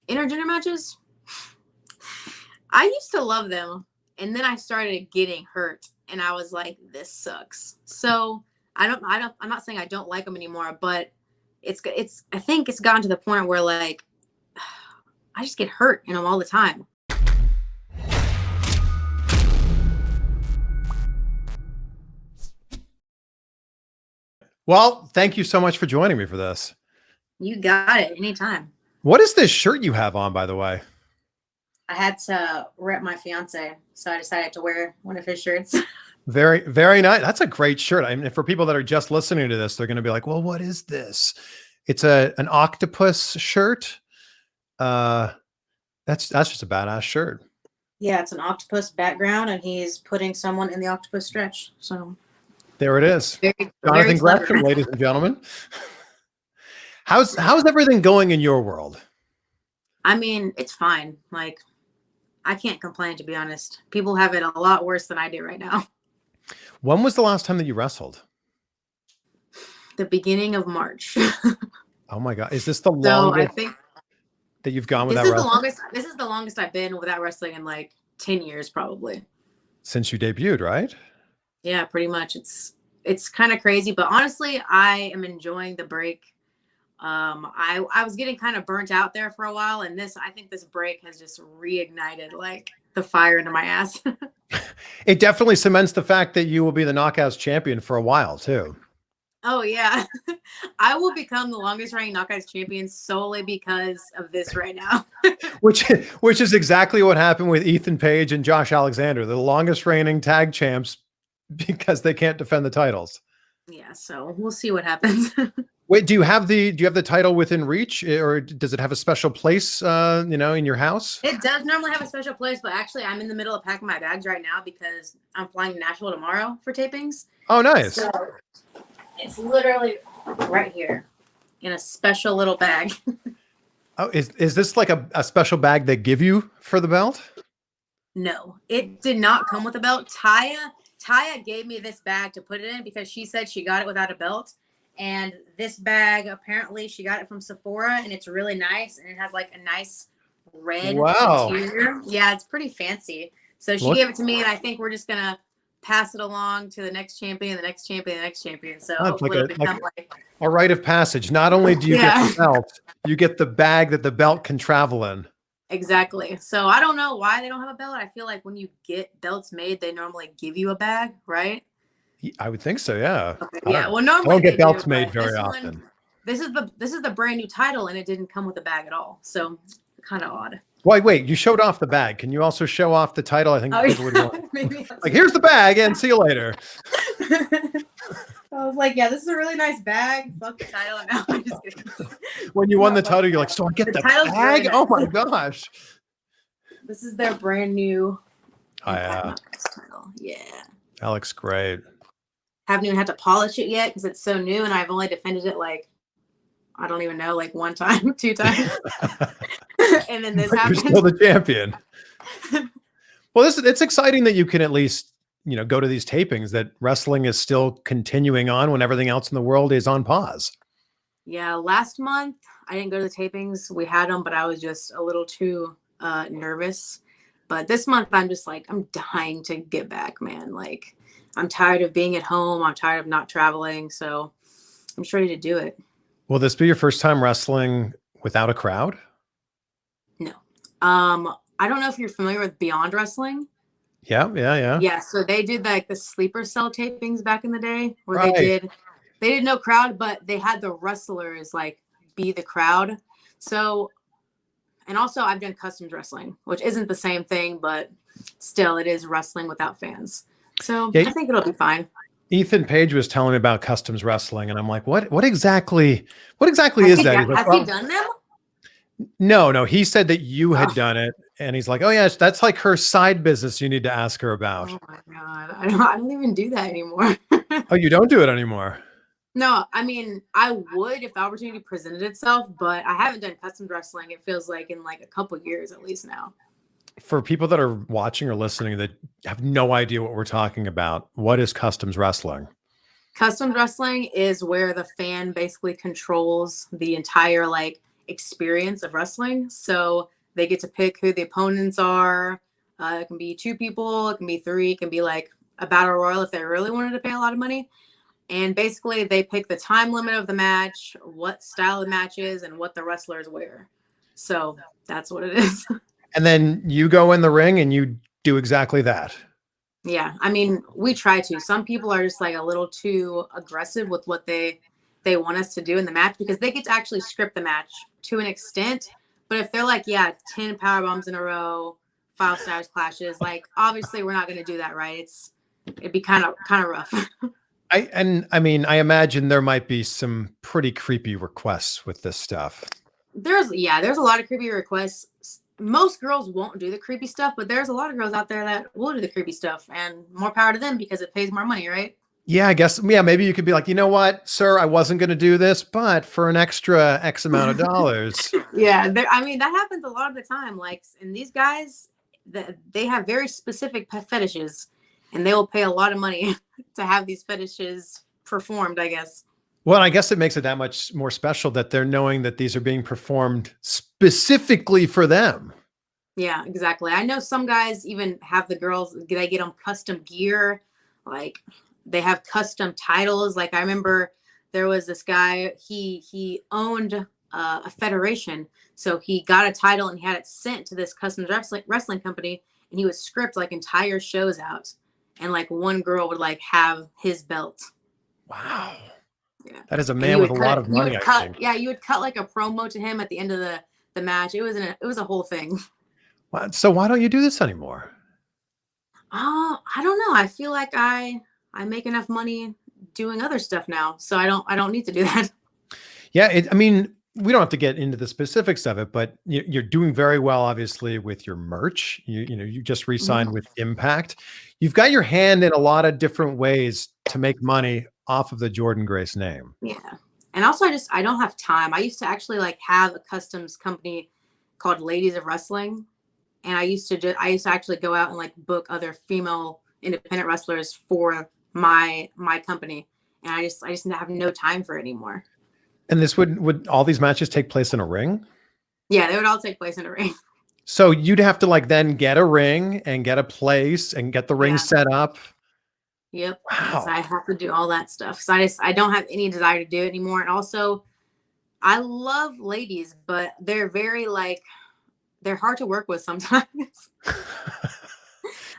Intergender matches, I used to love them, and then I started getting hurt, and I was like, this sucks. So I'm not saying I don't like them anymore, but I think it's gotten to the point where like I just get hurt in them all the time. Well, thank you so much for joining me for this. You got it. Anytime. What is this shirt you have on, by the way? I had to rep my fiance, so I decided to wear one of his shirts. Very, very nice. That's a great shirt. I mean, for people that are just listening to this, they're going to be like, well, what is this? It's an octopus shirt. That's just a badass shirt. Yeah, it's an octopus background, and he's putting someone in the octopus stretch. So there it is. Jonathan Gresham, ladies and gentlemen. How's everything going in your world? I mean, it's fine. Like, I can't complain, to be honest. People have it a lot worse than I do right now. When was the last time that you wrestled? The beginning of March. Oh my God. Is this the longest that you've gone without wrestling? This is the longest I've been without wrestling in like 10 years, probably. Since you debuted, right? Yeah, pretty much. It's kind of crazy, but honestly, I am enjoying the break. I was getting kind of burnt out there for a while, and I think this break has just reignited like the fire into my ass. It definitely cements the fact that you will be the Knockouts champion for a while too. Oh yeah. I will become the longest reigning Knockouts champion solely because of this right now. which is exactly what happened with Ethan Page and Josh Alexander, the longest reigning tag champs, because they can't defend the titles. Yeah, so we'll see what happens. Wait, do you have the title within reach, or does it have a special place, in your house? It does normally have a special place, but actually I'm in the middle of packing my bags right now because I'm flying to Nashville tomorrow for tapings. Oh, nice. So it's literally right here in a special little bag. Oh, is this like a special bag they give you for the belt? No, it did not come with a belt. Taya gave me this bag to put it in because she said she got it without a belt. And this bag, apparently she got it from Sephora, and it's really nice. And it has like a nice red interior. Yeah, it's pretty fancy. So she gave it to me, and I think we're just going to pass it along to the next champion, the next champion, the next champion. So hopefully it'll become like a rite of passage. Not only do you get the belt, you get the bag that the belt can travel in. Exactly. So I don't know why they don't have a belt. I feel like when you get belts made, they normally give you a bag, right? I would think so, yeah. Okay, yeah. Well, normally I don't get belts made very often. This is the brand new title, and it didn't come with a bag at all. So kind of odd. Wait, you showed off the bag. Can you also show off the title? I think people would want. Maybe like, here's the bag, and see you later. I was like, yeah, this is a really nice bag. Fuck the title. No, I'm just kidding. When you won the title, you're like, so I get the bag? Really nice. Oh my gosh. This is their brand new title. Yeah. That looks great. Haven't even had to polish it yet because it's so new, and I've only defended it like, I don't even know, like 1 time, 2 times. And then this happens. You're still the champion. Well, it's exciting that you can at least, go to these tapings, that wrestling is still continuing on when everything else in the world is on pause. Yeah, last month I didn't go to the tapings. We had them, but I was just a little too nervous. But this month I'm just like, I'm dying to get back, man. Like, I'm tired of being at home. I'm tired of not traveling. So I'm just ready to do it. Will this be your first time wrestling without a crowd? No. I don't know if you're familiar with Beyond Wrestling. Yeah. Yeah. So they did like the sleeper cell tapings back in the day where they did no crowd, but they had the wrestlers like be the crowd. So, and also I've done customs wrestling, which isn't the same thing, but still it is wrestling without fans. So I think it'll be fine. Ethan Page was telling me about customs wrestling, and I'm like, what exactly is that? Has he done them? No. He said that you had done it, and he's like, oh yeah, that's like her side business. You need to ask her about. Oh my God, I don't even do that anymore. Oh, you don't do it anymore? No, I mean, I would if the opportunity presented itself, but I haven't done customs wrestling. It feels like in like a couple years at least now. For people that are watching or listening that have no idea what we're talking about, what is customs wrestling? Customs wrestling is where the fan basically controls the entire like experience of wrestling. So they get to pick who the opponents are. It can be 2 people, it can be 3, it can be like a battle royal if they really wanted to pay a lot of money. And basically they pick the time limit of the match, what style of the match is, and what the wrestlers wear. So that's what it is. And then you go in the ring and you do exactly that. Yeah. I mean, we try to. Some people are just like a little too aggressive with what they want us to do in the match, because they get to actually script the match to an extent. But if they're like, yeah, 10 power bombs in a row, 5 styles clashes, like obviously we're not going to do that, right? It'd be kind of rough. I imagine there might be some pretty creepy requests with this stuff. There's a lot of creepy requests. Most girls won't do the creepy stuff, but there's a lot of girls out there that will do the creepy stuff, and more power to them because it pays more money, right? Yeah, I guess. Yeah, maybe you could be like, you know what, sir, I wasn't going to do this, but for an extra X amount of dollars. Yeah, I mean, that happens a lot of the time. Like, and these guys, they have very specific fetishes, and they will pay a lot of money to have these fetishes performed, I guess. Well, I guess it makes it that much more special that they're knowing that these are being performed specifically for them. Yeah, exactly. I know some guys even have the girls, they get them custom gear. Like, they have custom titles. Like, I remember there was this guy, he owned a federation. So he got a title and he had it sent to this custom wrestling company, and he would script like entire shows out. And like one girl would like have his belt. Wow. Yeah. That is a man with a lot of money, I think. Yeah, you would cut like a promo to him at the end of the match. It was a whole thing. So why don't you do this anymore? I don't know. I feel like I make enough money doing other stuff now, so I don't need to do that. Yeah, I mean, we don't have to get into the specifics of it, but you're doing very well, obviously, with your merch. You just re-signed with Impact. You've got your hand in a lot of different ways to make money off of the Jordynne Grace name. Yeah. And also I don't have time. I used to actually like have a customs company called Ladies of Wrestling. And I used to actually go out and like book other female independent wrestlers for my company. And I just have no time for it anymore. And this would all these matches take place in a ring? Yeah, they would all take place in a ring. So you'd have to like then get a ring and get a place and get the ring set up. Yep. Wow. So I have to do all that stuff. So I don't have any desire to do it anymore. And also, I love ladies, but they're very like, they're hard to work with sometimes.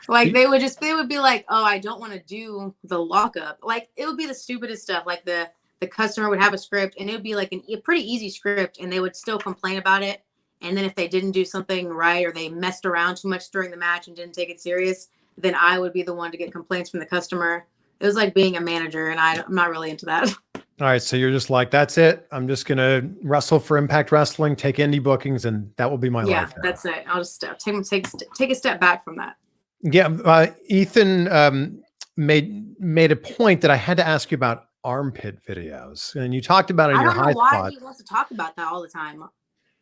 Like they would be like, oh, I don't want to do the lockup. Like it would be the stupidest stuff. Like the customer would have a script and it would be like a pretty easy script, and they would still complain about it. And then if they didn't do something right, or they messed around too much during the match and didn't take it serious, then I would be the one to get complaints from the customer. It was like being a manager, and I'm not really into that. All right. So you're just like, that's it. I'm just going to wrestle for Impact Wrestling, take indie bookings, and that will be my life. Yeah, that's it. I'll just take a step back from that. Yeah. Ethan made a point that I had to ask you about armpit videos, and you talked about it in your high spot. I don't know why he wants to talk about that all the time.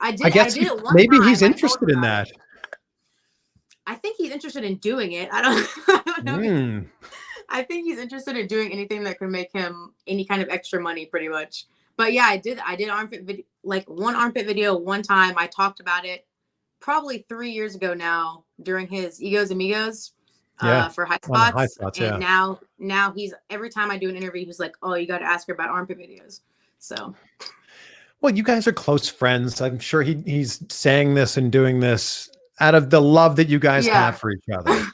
I did it one maybe time. He's interested in that. I think he's interested in doing it. I don't know. I think he's interested in doing anything that can make him any kind of extra money, pretty much. But yeah, I did armpit video, like one armpit video one time. I talked about it probably 3 years ago now during his Egos Amigos for high spots. High spots, and now he's, every time I do an interview, he's like, oh, you got to ask her about armpit videos. So. Well, you guys are close friends. I'm sure he's saying this and doing this out of the love that you guys have for each other.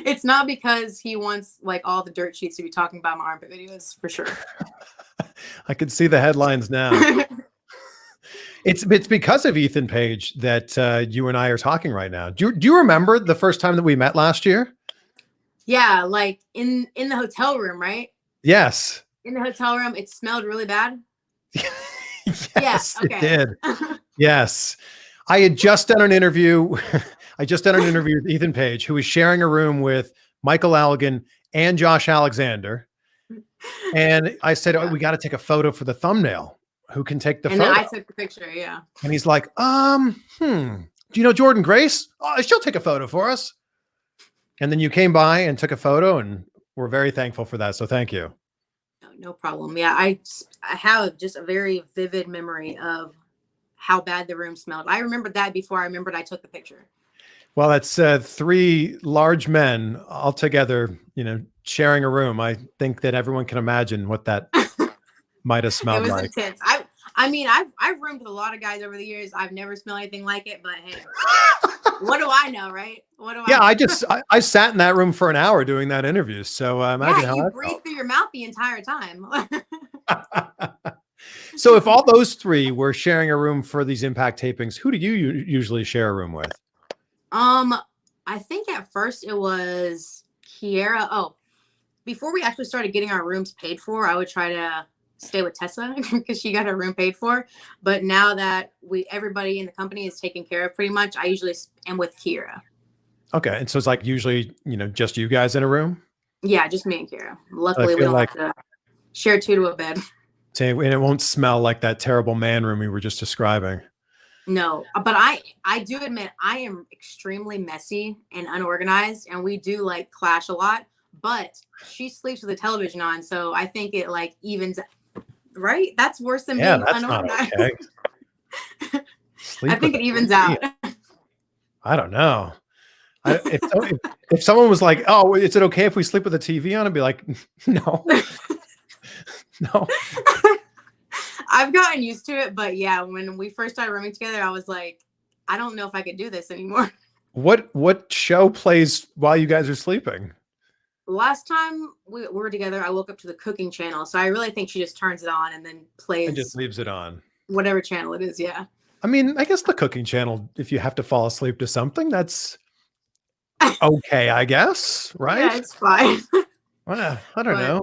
It's not because he wants like all the dirt sheets to be talking about my armpit videos, for sure. I can see the headlines now. It's because of Ethan Page that you and I are talking right now. Do you remember the first time that we met last year? Yeah, like in the hotel room, right? Yes. In the hotel room, it smelled really bad. Yes, okay. It did. Yes. I had just done an interview. With Ethan Page, who was sharing a room with Michael Allegan and Josh Alexander. And I said, oh, we got to take a photo for the thumbnail. Who can take the photo? And then I took the picture, yeah. And he's like, do you know Jordynne Grace? Oh, she'll take a photo for us. And then you came by and took a photo, and we're very thankful for that. So thank you. No problem. Yeah, I have just a very vivid memory of how bad the room smelled. I remembered that before I remembered I took the picture. Well, that's 3 large men all together, sharing a room. I think that everyone can imagine what that might have It smelled was like. intense. I mean, I've roomed with a lot of guys over the years. I've never smelled anything like it, but hey, what do I know, right? What do Yeah, I know? I sat in that room for an hour doing that interview. So imagine Yeah, how you that breathe felt. through your mouth the entire time. So if all those 3 were sharing a room for these impact tapings, who do you usually share a room with? I think at first it was Kiera. Oh, before we actually started getting our rooms paid for, I would try to stay with Tessa because she got her room paid for. But now that everybody in the company is taken care of pretty much, I usually am with Kiera. Okay. And so it's like usually, just you guys in a room? Yeah, just me and Kiera. I Luckily, we feel don't like, have to share 2 to a bed. and it won't smell like that terrible man room we were just describing. No, but I do admit I am extremely messy and unorganized, and we do like clash a lot. But she sleeps with the television on, so I think it like evens. Right? That's worse than being That's not unorganized. okay. I think it evens out. I don't know. If someone was like, "Oh, is it okay if we sleep with the TV on?" I'd be like, "No, no." I've gotten used to it, but yeah, when we first started rooming together, I was like, I don't know if I could do this anymore. What show plays while you guys are sleeping? Last time we were together, I woke up to the cooking channel, so I really think she just turns it on and then plays And just leaves it on. whatever channel it is. Yeah. I mean, I guess the cooking channel, if you have to fall asleep to something, that's okay, I guess, right? Yeah, it's fine. I don't know.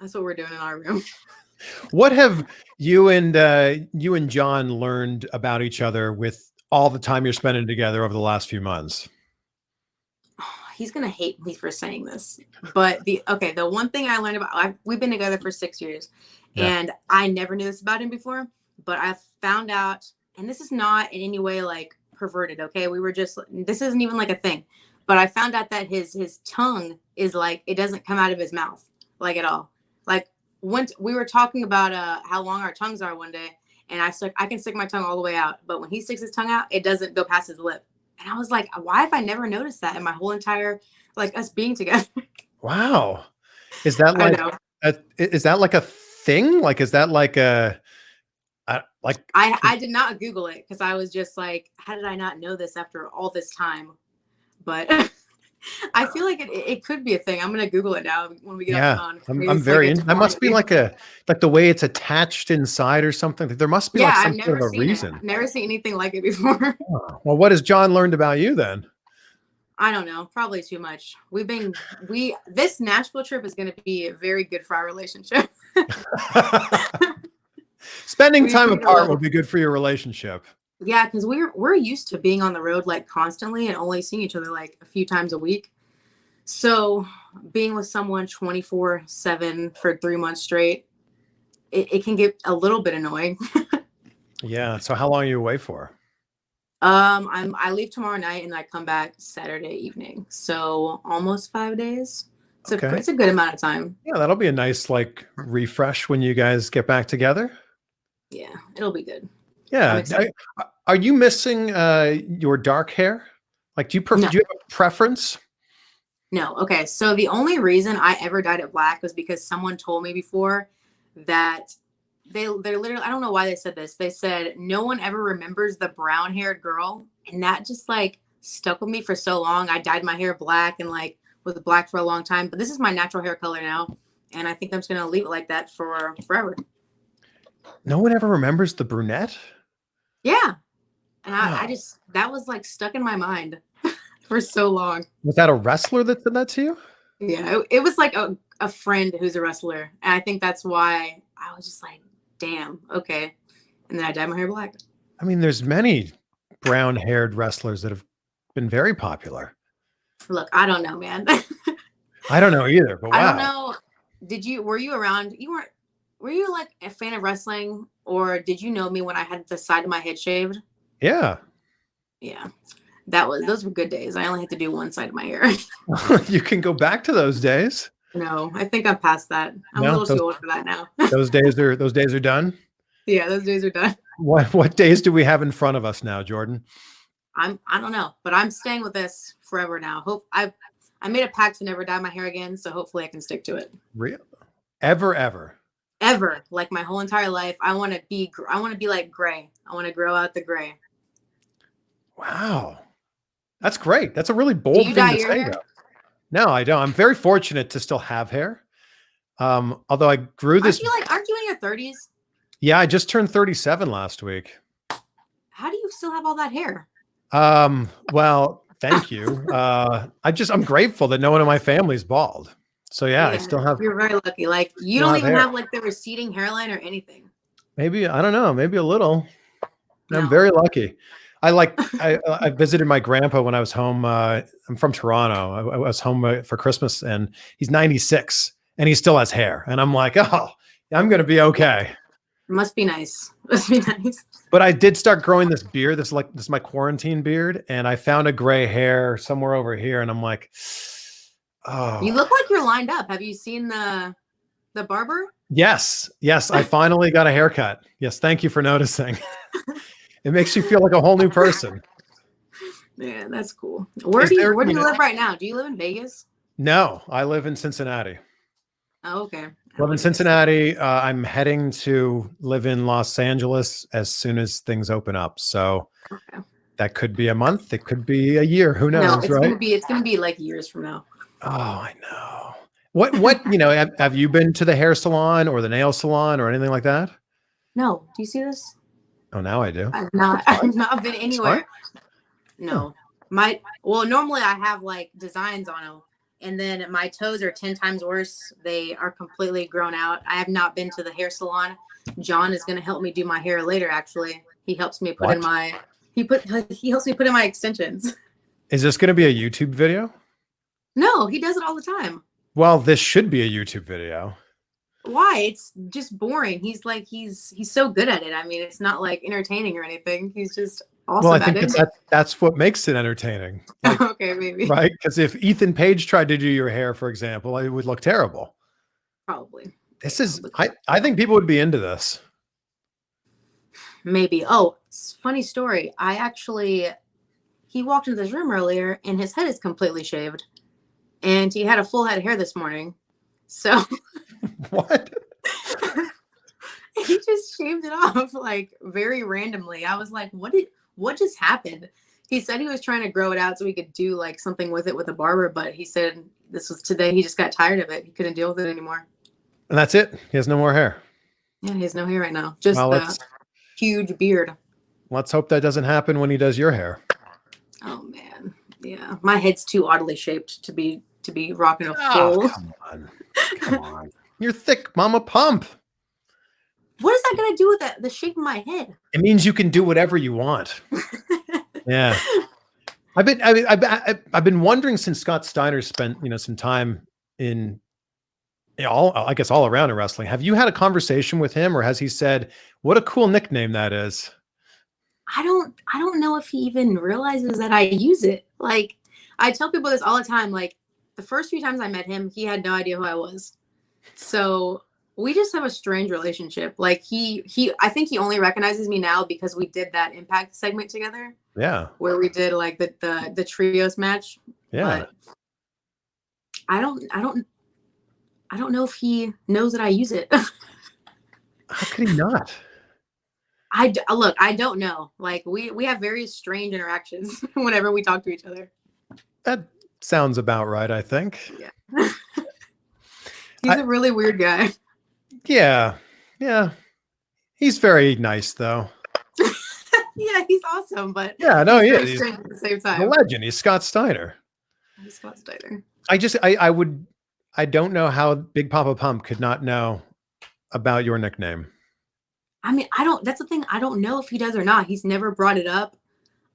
That's what we're doing in our room. What have you and John learned about each other with all the time you're spending together over the last few months? He's gonna hate me for saying this, but the one thing I learned about we've been together for 6 years, and I never knew this about him before, but I found out, and this is not in any way like perverted. Okay, this isn't even like a thing, but I found out that his tongue is like it doesn't come out of his mouth like at all. Like once we were talking about how long our tongues are one day, and I can stick my tongue all the way out, but when he sticks his tongue out, it doesn't go past his lip. And I was like, why have I never noticed that in my whole entire, like us being together? Wow. Is that like a thing? Like, is that like I did not Google it because I was just like, how did I not know this after all this time? But I feel like it could be a thing. I'm going to Google it now when we get off the phone. I'm very that must be like the way it's attached inside or something. There must be like some sort of a reason. I've never seen anything like it before. Oh, well, what has John learned about you then? I don't know. Probably too much. This Nashville trip is going to be very good for our relationship. Spending time apart will be good for your relationship. Yeah, because we're used to being on the road like constantly and only seeing each other like a few times a week. So being with someone 24/7 for 3 months straight, it can get a little bit annoying. Yeah. So how long are you away for? I leave tomorrow night and I come back Saturday evening. So almost 5 days. It's a good amount of time. Yeah, that'll be a nice like refresh when you guys get back together. Yeah, it'll be good. Yeah. Are you missing your dark hair? Like, do you have a preference? No. Okay. So the only reason I ever dyed it black was because someone told me before that they're literally, I don't know why they said this. They said no one ever remembers the brown haired girl. And that just like stuck with me for so long. I dyed my hair black and like was black for a long time, but this is my natural hair color now. And I think I'm just going to leave it like that for forever. No one ever remembers the brunette? Yeah. And that was like stuck in my mind for so long. Was that a wrestler that said that to you? Yeah, it was like a friend who's a wrestler. And I think that's why I was just like, damn, okay. And then I dyed my hair black. I mean, there's many brown haired wrestlers that have been very popular. Look, I don't know, man. I don't know either, but wow. I don't know. Were you around? Were you like a fan of wrestling, or did you know me when I had the side of my head shaved? Yeah. Yeah. Those were good days. I only had to do one side of my hair. You can go back to those days. No, I think I'm past that. I'm a little too old for that now. Those days are done. Yeah, those days are done. What days do we have in front of us now, Jordynne? I don't know, but I'm staying with this forever now. I made a pact to never dye my hair again, so hopefully I can stick to it. Real? Ever? Ever, like my whole entire life. I want to be like gray. I want to grow out the gray. Wow. That's great. That's a really bold thing to say, though. No, I don't. I'm very fortunate to still have hair. Although I grew this. Aren't you in your 30s? Yeah, I just turned 37 last week. How do you still have all that hair? Well, thank you. I'm grateful that no one in my family is bald. So yeah, I still have. You're very lucky. Like you don't even have like the receding hairline or anything. Maybe, I don't know, maybe a little. No. I'm very lucky. I visited my grandpa when I was home. I'm from Toronto. I was home for Christmas, and he's 96 and he still has hair. And I'm like, oh, I'm going to be okay. Must be nice. Must be nice. But I did start growing this beard. This is my quarantine beard. And I found a gray hair somewhere over here. And I'm like, oh. You look like you're lined up. Have you seen the barber? Yes. I finally got a haircut. Yes. Thank you for noticing. It makes you feel like a whole new person. Man, that's cool. Where do you live right now? Do you live in Vegas? No, I live in Cincinnati. Oh, okay. I live in Cincinnati. I'm heading to live in Los Angeles as soon as things open up. So that could be a month. It could be a year. Who knows? No, it's gonna be like years from now. Oh, I know. What have you been to the hair salon or the nail salon or anything like that? No. Do you see this? Oh, now I do. I've not been anywhere. No. Normally I have like designs on them, and then my toes are 10 times worse. They are completely grown out. I have not been to the hair salon. John is going to help me do my hair later. Actually, he helps me put he helps me put in my extensions. Is this going to be a YouTube video? No, he does it all the time. Well, this should be a YouTube video. Why? It's just boring. He's so good at it. I mean, it's not like entertaining or anything. He's just awesome. Well, I think that's what makes it entertaining. Like, okay, maybe. Right? Because if Ethan Page tried to do your hair, for example, it would look terrible. Probably. I think people would be into this. Maybe. Oh, funny story. He walked into this room earlier and his head is completely shaved. And he had a full head of hair this morning. So what? He just shaved it off like very randomly. I was like, what just happened? He said he was trying to grow it out so he could do like something with it with a barber, but he said this was today. He just got tired of it. He couldn't deal with it anymore. And that's it. He has no more hair. Yeah, he has no hair right now. Just the huge beard. Let's hope that doesn't happen when he does your hair. Oh man. Yeah. My head's too oddly shaped to be rocking a full. Come on. You're thick, mama pump. What is that going to do with the shape of my head? It means you can do whatever you want. Yeah. I've been wondering since Scott Steiner spent, some time in all around in wrestling. Have you had a conversation with him, or has he said, what a cool nickname that is? I don't know if he even realizes that I use it. Like, I tell people this all the time. Like, the first few times I met him, he had no idea who I was. So we just have a strange relationship. Like I think he only recognizes me now because we did that Impact segment together. Yeah. Where we did like the trios match. Yeah. But I don't know if he knows that I use it. How could he not? I don't know. Like we have very strange interactions whenever we talk to each other. That sounds about right, I think. Yeah. He's a really weird guy. Yeah. Yeah. He's very nice though. Yeah, he's awesome, but yeah, no, he is. He's at the same time. A legend. He's Scott Steiner. He's Scott Steiner. I don't know how Big Papa Pump could not know about your nickname. I mean, that's the thing. I don't know if he does or not. He's never brought it up.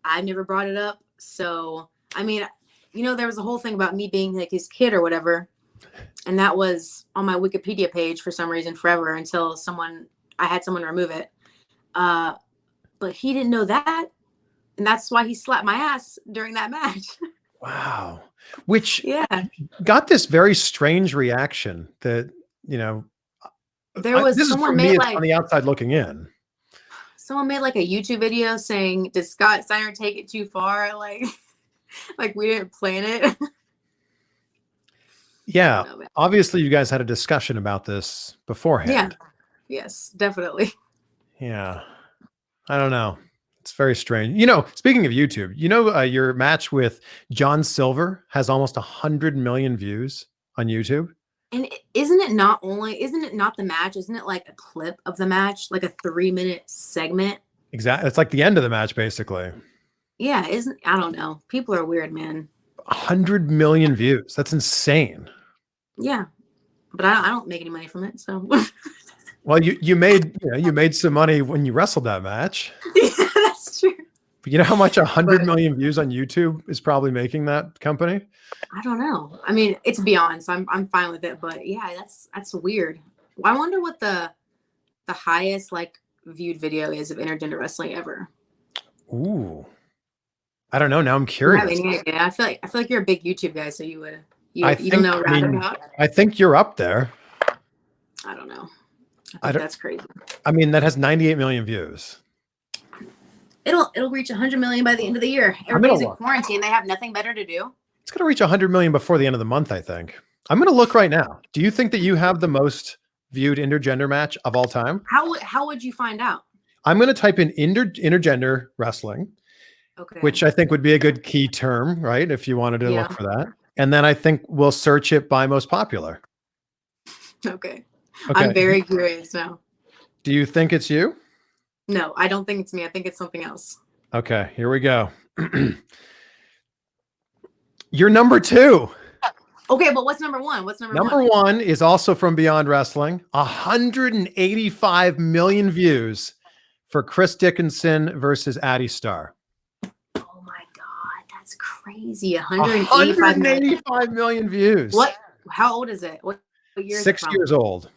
I've never brought it up. So, I mean, there was a whole thing about me being like his kid or whatever. And that was on my Wikipedia page for some reason forever until I had someone remove it. But he didn't know that. And that's why he slapped my ass during that match. Wow. Which got this very strange reaction that, there was this someone is for me made on the outside looking in. someone made like a YouTube video saying, "Did Scott Steiner take it too far?" Like, like we didn't plan it. Yeah. No, Obviously, you guys had a discussion about this beforehand. yeah. Yes, definitely. Yeah. I don't know. It's very strange. You know, speaking of YouTube, you know, your match with John Silver has almost 100 million views on YouTube. And isn't it not the match? Isn't it like a clip of the match, like a 3-minute segment? Exactly. It's like the end of the match, basically. Yeah, I don't know. People are weird, man. 100 million views. That's insane. Yeah, but I don't make any money from it, so. Well, you made some money when you wrestled that match. Yeah, that's true. But you know how much 100 million views on YouTube is probably making that company? I don't know. I mean, it's beyond, so I'm fine with it. But yeah, that's weird. I wonder what the highest like viewed video is of intergender wrestling ever. Ooh, I don't know. Now I'm curious. I have any idea. I feel like you're a big YouTube guy, so you don't know about. I think you're up there. I don't know. I think that's crazy. I mean, that has 98 million views. It'll reach 100 million by the end of the year. Everybody's in quarantine. They have nothing better to do. It's going to reach 100 million before the end of the month, I think. I'm going to look right now. Do you think that you have the most viewed intergender match of all time? How would you find out? I'm going to type in intergender wrestling, okay, which I think would be a good key term, right? If you wanted to look for that. And then I think we'll search it by most popular. Okay. I'm very curious now. Do you think it's you? No, I don't think it's me. I think it's something else. Okay, here we go. You're number 2. Okay, but what's number 1? What's number 1? Number 1 is also from Beyond Wrestling. 185 million views for Chris Dickinson versus Addie Starr. Oh my God, that's crazy. 185 million views. What? How old is it? What year is 6 it from? years old.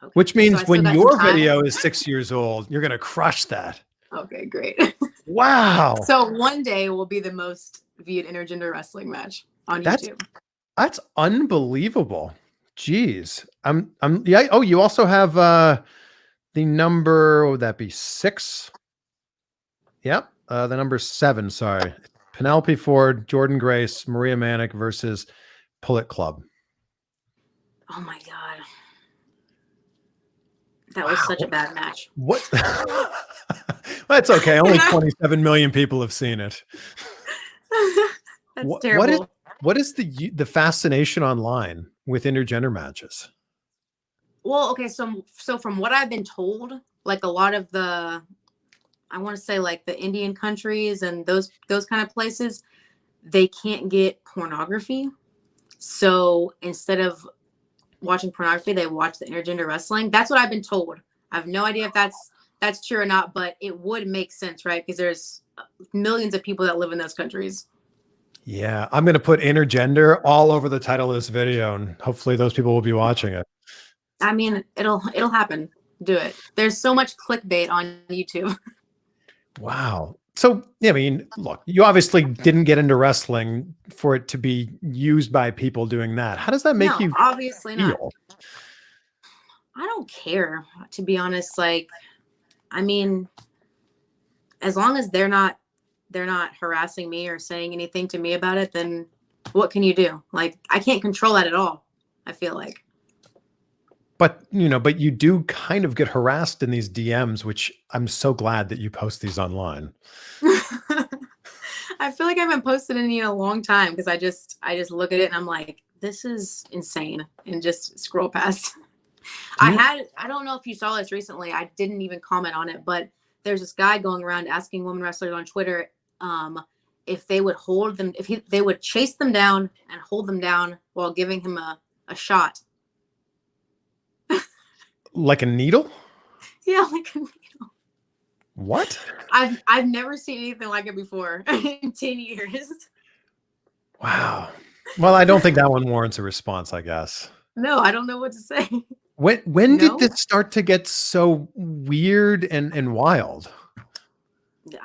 Okay. Which means when your video is 6 years old, you're going to crush that. Okay, great. Wow. So one day will be the most viewed intergender wrestling match on YouTube. That's unbelievable. Jeez. Yeah. Oh, you also have the number, what would that be? 6? Yep. The number 7, sorry. Penelope Ford, Jordynne Grace, Maria Manick versus Pullet Club. Oh my God. That was such a bad match. What? That's okay. Only 27 million people have seen it. That's terrible. What is the fascination online with intergender matches? Well, okay, so from what I've been told, like a lot of I want to say like the Indian countries and those kind of places, they can't get pornography. So instead of watching pornography, they watch the intergender wrestling. That's what I've been told. I have no idea if that's true or not, but it would make sense, right? Because there's millions of people that live in those countries. Yeah, I'm going to put intergender all over the title of this video, and hopefully those people will be watching it. I mean, it'll happen. Do it. There's so much clickbait on YouTube. Wow. So, yeah, I mean, look, you obviously didn't get into wrestling for it to be used by people doing that. How does that make you obviously feel? Not. I don't care, to be honest. Like, I mean, as long as they're not harassing me or saying anything to me about it, then what can you do? Like, I can't control that at all, I feel like. But you do kind of get harassed in these DMs, which I'm so glad that you post these online. I feel like I haven't posted any in a long time because I just look at it and I'm like, this is insane, and just scroll past. I don't know if you saw this recently. I didn't even comment on it, but there's this guy going around asking women wrestlers on Twitter if they would hold them, they would chase them down and hold them down while giving him a shot. Like a needle? Yeah, like a needle. What? I've never seen anything like it before in 10 years. Wow. Well, I don't think that one warrants a response, I guess. No, I don't know what to say. When did this start to get so weird and wild?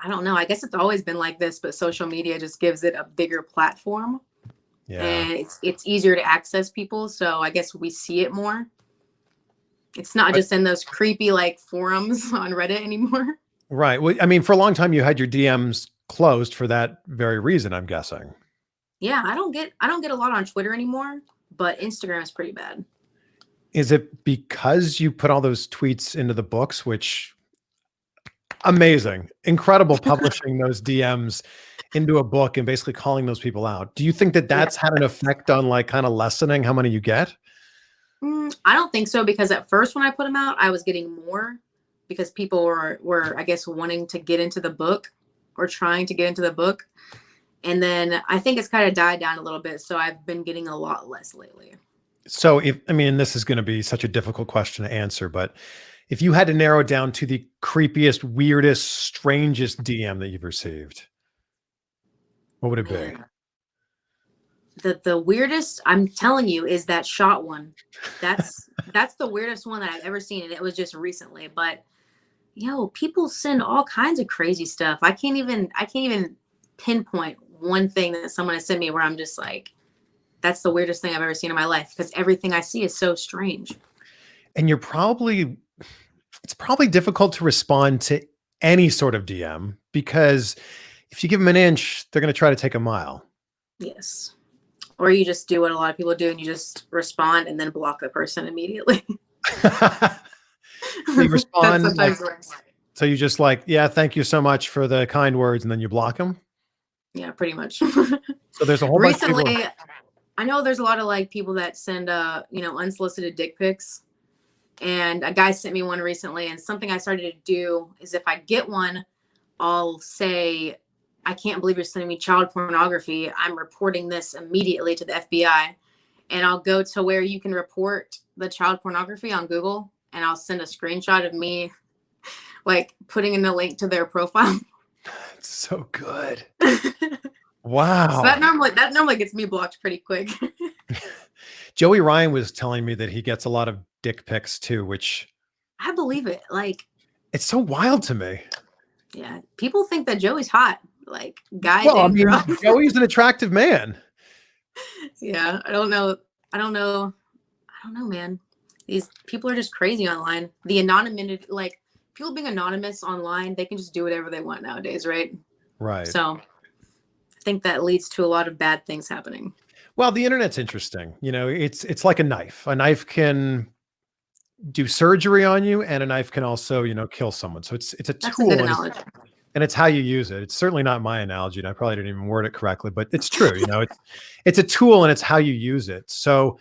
I don't know. I guess it's always been like this, but social media just gives it a bigger platform. Yeah. And it's easier to access people, so I guess we see it more. It's not just in those creepy like forums on Reddit anymore. Right. Well, I mean, for a long time, you had your DMs closed for that very reason, I'm guessing. Yeah, I don't get a lot on Twitter anymore, but Instagram is pretty bad. Is it because you put all those tweets into the books, which amazing, incredible publishing those DMs into a book and basically calling those people out. Do you think that that's had an effect on like kind of lessening how many you get? I don't think so, because at first when I put them out, I was getting more because people were I guess wanting to get into the book or trying to get into the book. And then I think it's kind of died down a little bit. So I've been getting a lot less lately. So this is going to be such a difficult question to answer, but if you had to narrow it down to the creepiest, weirdest, strangest DM that you've received, what would it be? The weirdest, I'm telling you, is that shot one. That's the weirdest one that I've ever seen. And it was just recently, but people send all kinds of crazy stuff. I can't even pinpoint one thing that someone has sent me where I'm just like, that's the weirdest thing I've ever seen in my life, because everything I see is so strange. And it's probably difficult to respond to any sort of DM, because if you give them an inch, they're going to try to take a mile. Yes. Or you just do what a lot of people do and you just respond and then block the person immediately. So you respond. Sometimes works. So you just like, yeah, thank you so much for the kind words, and then you block them? Yeah, pretty much. So there's a whole bunch of people. I know there's a lot of like people that send unsolicited dick pics. And a guy sent me one recently, and something I started to do is if I get one, I'll say, I can't believe you're sending me child pornography. I'm reporting this immediately to the FBI. And I'll go to where you can report the child pornography on Google, and I'll send a screenshot of me like putting in a link to their profile. That's so good. Wow. So that normally gets me blocked pretty quick. Joey Ryan was telling me that he gets a lot of dick pics too, which I believe it. Like, it's so wild to me. Yeah. People think that Joey's hot. Like, guy. Well, I mean, Joey's an attractive man. Yeah. I don't know, man. These people are just crazy online. The anonymity, like people being anonymous online, they can just do whatever they want nowadays, right? Right. So I think that leads to a lot of bad things happening. Well, the internet's interesting. It's like a knife. A knife can do surgery on you, and a knife can also, kill someone. So it's a That's tool, a good analogy. and it's how you use it. It's certainly not my analogy, and I probably didn't even word it correctly, but it's true. It's a tool, and it's how you use it. So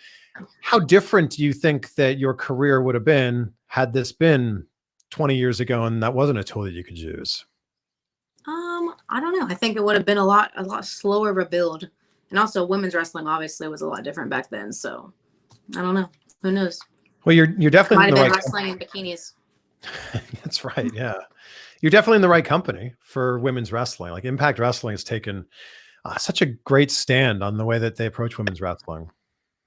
how different do you think that your career would have been had this been 20 years ago and that wasn't a tool that you could use? I don't know. I think it would have been a lot slower of a build. And also women's wrestling obviously was a lot different back then. So I don't know. Who knows? Well, you're definitely might in have the been right wrestling in bikinis. That's right. Yeah. You're definitely in the right company for women's wrestling. Like Impact Wrestling has taken such a great stand on the way that they approach women's wrestling.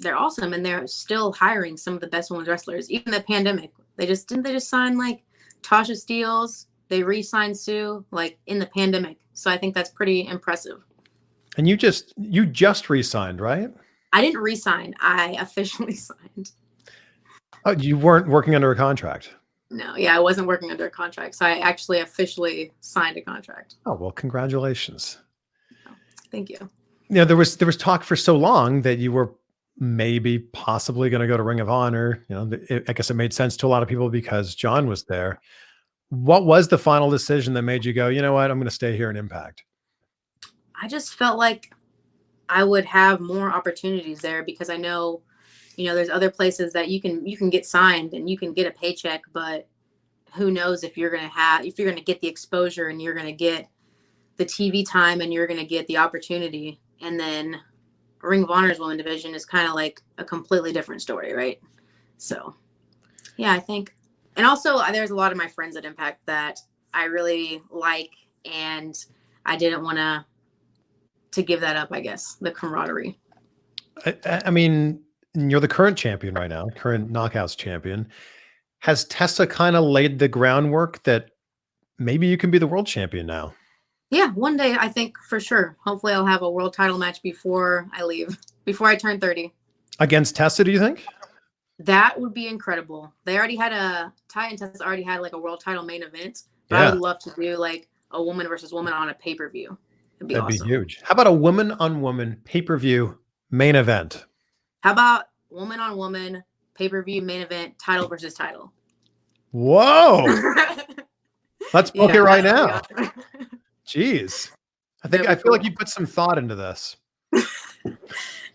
They're awesome. And they're still hiring some of the best women's wrestlers. Even the pandemic, they just sign like Tasha Steeles. They re-signed Sue like in the pandemic. So I think that's pretty impressive. And you just re-signed, right? I didn't re-sign. I officially signed. Oh, you weren't working under a contract? No, yeah, I wasn't working under a contract. So I actually officially signed a contract. Oh, well, congratulations. Thank you. There was talk for so long that you were possibly going to go to Ring of Honor. I guess it made sense to a lot of people because John was there. What was the final decision that made you go, you know what, I'm going to stay here in Impact? I just felt like I would have more opportunities there because I know, there's other places that you can get signed and you can get a paycheck, but who knows if you're going to get the exposure and you're going to get the TV time and you're going to get the opportunity. And then Ring of Honor's women division is kind of like a completely different story, right? So, yeah, I think. And also, there's a lot of my friends at Impact that I really like, and I didn't want to give that up, I guess, the camaraderie. I mean, you're the current champion right now, current Knockouts champion. Has Tessa kind of laid the groundwork that maybe you can be the world champion now? Yeah, one day, I think for sure. Hopefully I'll have a world title match before I leave, before I turn 30. Against Tessa, do you think? That would be incredible. Ty and Tessa already had like a world title main event, but I Yeah, would love to do like a woman versus woman on a pay-per-view. It'd be that'd be awesome. huge. How about a woman on woman pay-per-view main event? How about woman on woman pay-per-view main event, title versus title? Whoa. Let's book it right that would now. be awesome. Jeez. I That'd feel be like cool. you put some thought into this.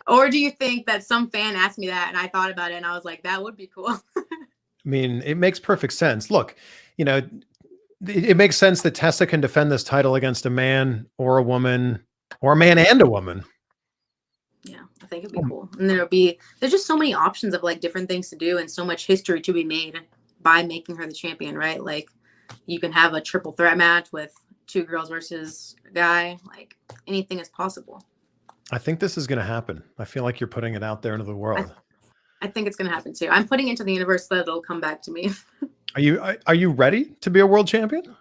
Or do you think that some fan asked me that and I thought about it and I was like, that would be cool? I mean, it makes perfect sense. Look, you know, it makes sense that Tessa can defend this title against a man or a woman or a man and a woman. Yeah, I think it'd be cool. And there's just so many options of like different things to do and so much history to be made by making her the champion, right? Like you can have a triple threat match with 2 girls versus a guy. Like anything is possible. I think this is going to happen. I feel like you're putting it out there into the world. I think it's going to happen too. I'm putting it into the universe so that it'll come back to me. Are you ready to be a world champion?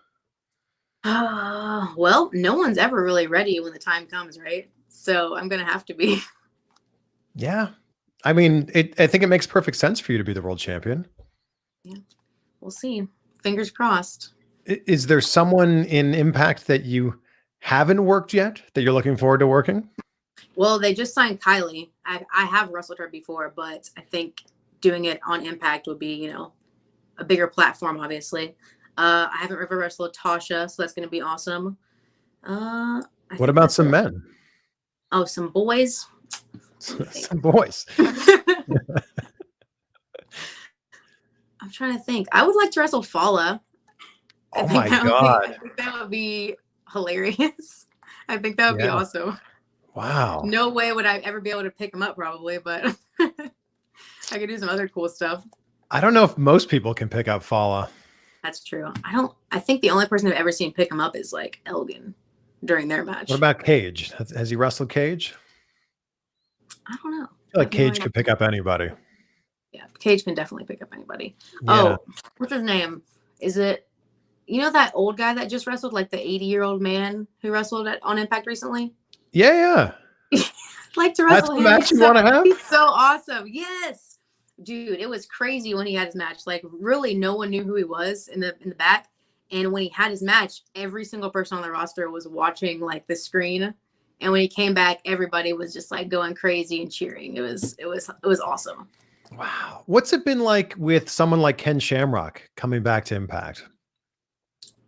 Well, no one's ever really ready when the time comes, right? So I'm going to have to be. Yeah. I mean, I think it makes perfect sense for you to be the world champion. Yeah, we'll see. Fingers crossed. Is there someone in Impact that you haven't worked yet that you're looking forward to working? Well, they just signed Kylie. I have wrestled her before, but I think doing it on Impact would be, a bigger platform, obviously. I haven't ever wrestled Tasha, so that's going to be awesome. What about some men? Oh, some boys. Some boys. I'm trying to think. I would like to wrestle Fala. Oh my God. I think that would be hilarious. I think that would be awesome. Wow. No way would I ever be able to pick him up, probably, but I could do some other cool stuff. I don't know if most people can pick up Fala. That's true. I think the only person I've ever seen pick him up is like Elgin during their match. What about Cage? Has he wrestled Cage? I don't know. I feel like Cage could pick up anybody. Yeah, Cage can definitely pick up anybody. Yeah. Oh, what's his name? Is it, that old guy that just wrestled, like the 80-year-old man who wrestled on Impact recently? Yeah. I'd like to wrestle him. That's the match you want to have? He's so awesome. Yes. Dude, it was crazy when he had his match. Like, really, no one knew who he was in the back. And when he had his match, every single person on the roster was watching like the screen. And when he came back, everybody was just like going crazy and cheering. It was awesome. Wow. What's it been like with someone like Ken Shamrock coming back to Impact?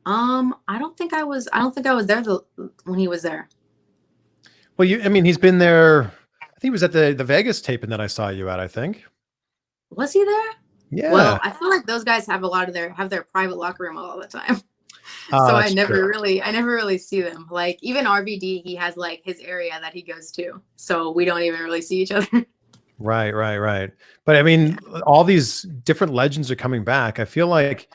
I don't think I was there when he was there. Well, he's been there. I think he was at the Vegas taping that I saw you at, I think. Was he there? Yeah. Well, I feel like those guys have their private locker room all the time. So I never really see them. Like even RVD, he has like his area that he goes to. So we don't even really see each other. Right. But I mean, all these different legends are coming back. I feel like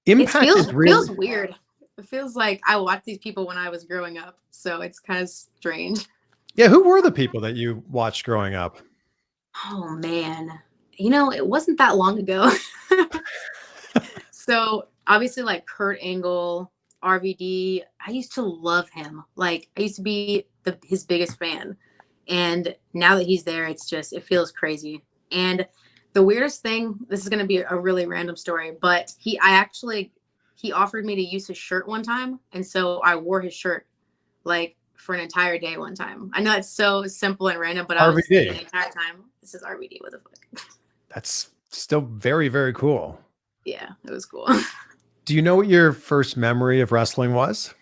Impact feels weird. It feels like I watched these people when I was growing up. So it's kind of strange. Yeah. Who were the people that you watched growing up? Oh man. It wasn't that long ago. So obviously like Kurt Angle, RVD, I used to love him. Like I used to be his biggest fan. And now that he's there, it feels crazy. And the weirdest thing, this is going to be a really random story, but he offered me to use his shirt one time. And so I wore his shirt like for an entire day one time. I know it's so simple and random, but I was the entire time, this is RVD, what the fuck? That's still very, very cool. Yeah, it was cool. Do you know what your first memory of wrestling was?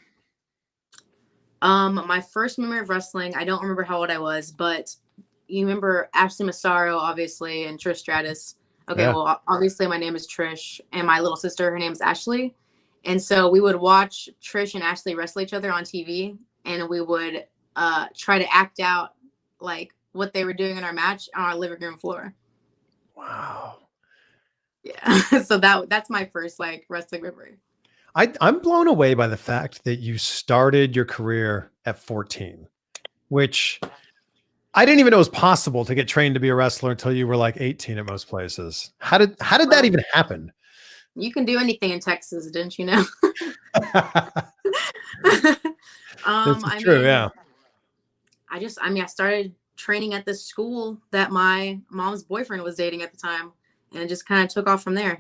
My first memory of wrestling, I don't remember how old I was, but you remember Ashley Massaro, obviously, and Trish Stratus. Okay, yeah. Well, obviously my name is Trish, and my little sister, her name is Ashley. And so we would watch Trish and Ashley wrestle each other on TV, and we would try to act out like what they were doing in our match on our living room floor. Wow. Yeah. So that's my first like wrestling memory. I'm blown away by the fact that you started your career at 14, which I didn't even know was possible to get trained to be a wrestler until you were like 18 at most places. How did that even happen? You can do anything in Texas, didn't you know? This is true, yeah. I started training at this school that my mom's boyfriend was dating at the time, and it just kind of took off from there.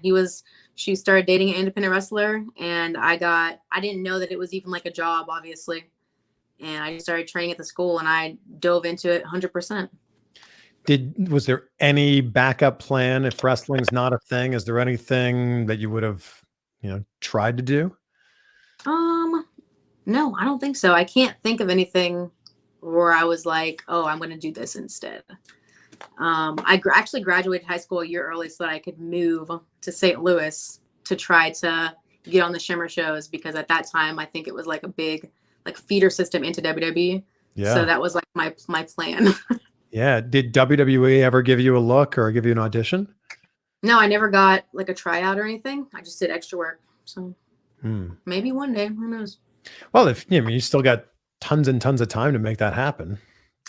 She started dating an independent wrestler, and I didn't know that it was even like a job, obviously. And I just started training at the school, and I dove into it 100%. Was there any backup plan if wrestling's not a thing? Is there anything that you would have, tried to do? No, I don't think so. I can't think of anything where I was like, oh, I'm going to do this instead. I actually graduated high school a year early so that I could move to St. Louis to try to get on the Shimmer shows, because at that time, I think it was like a big like feeder system into WWE. Yeah. So that was like my plan. Yeah. Did WWE ever give you a look or give you an audition? No, I never got like a tryout or anything. I just did extra work. So maybe one day, who knows? Well, if you still got tons and tons of time to make that happen.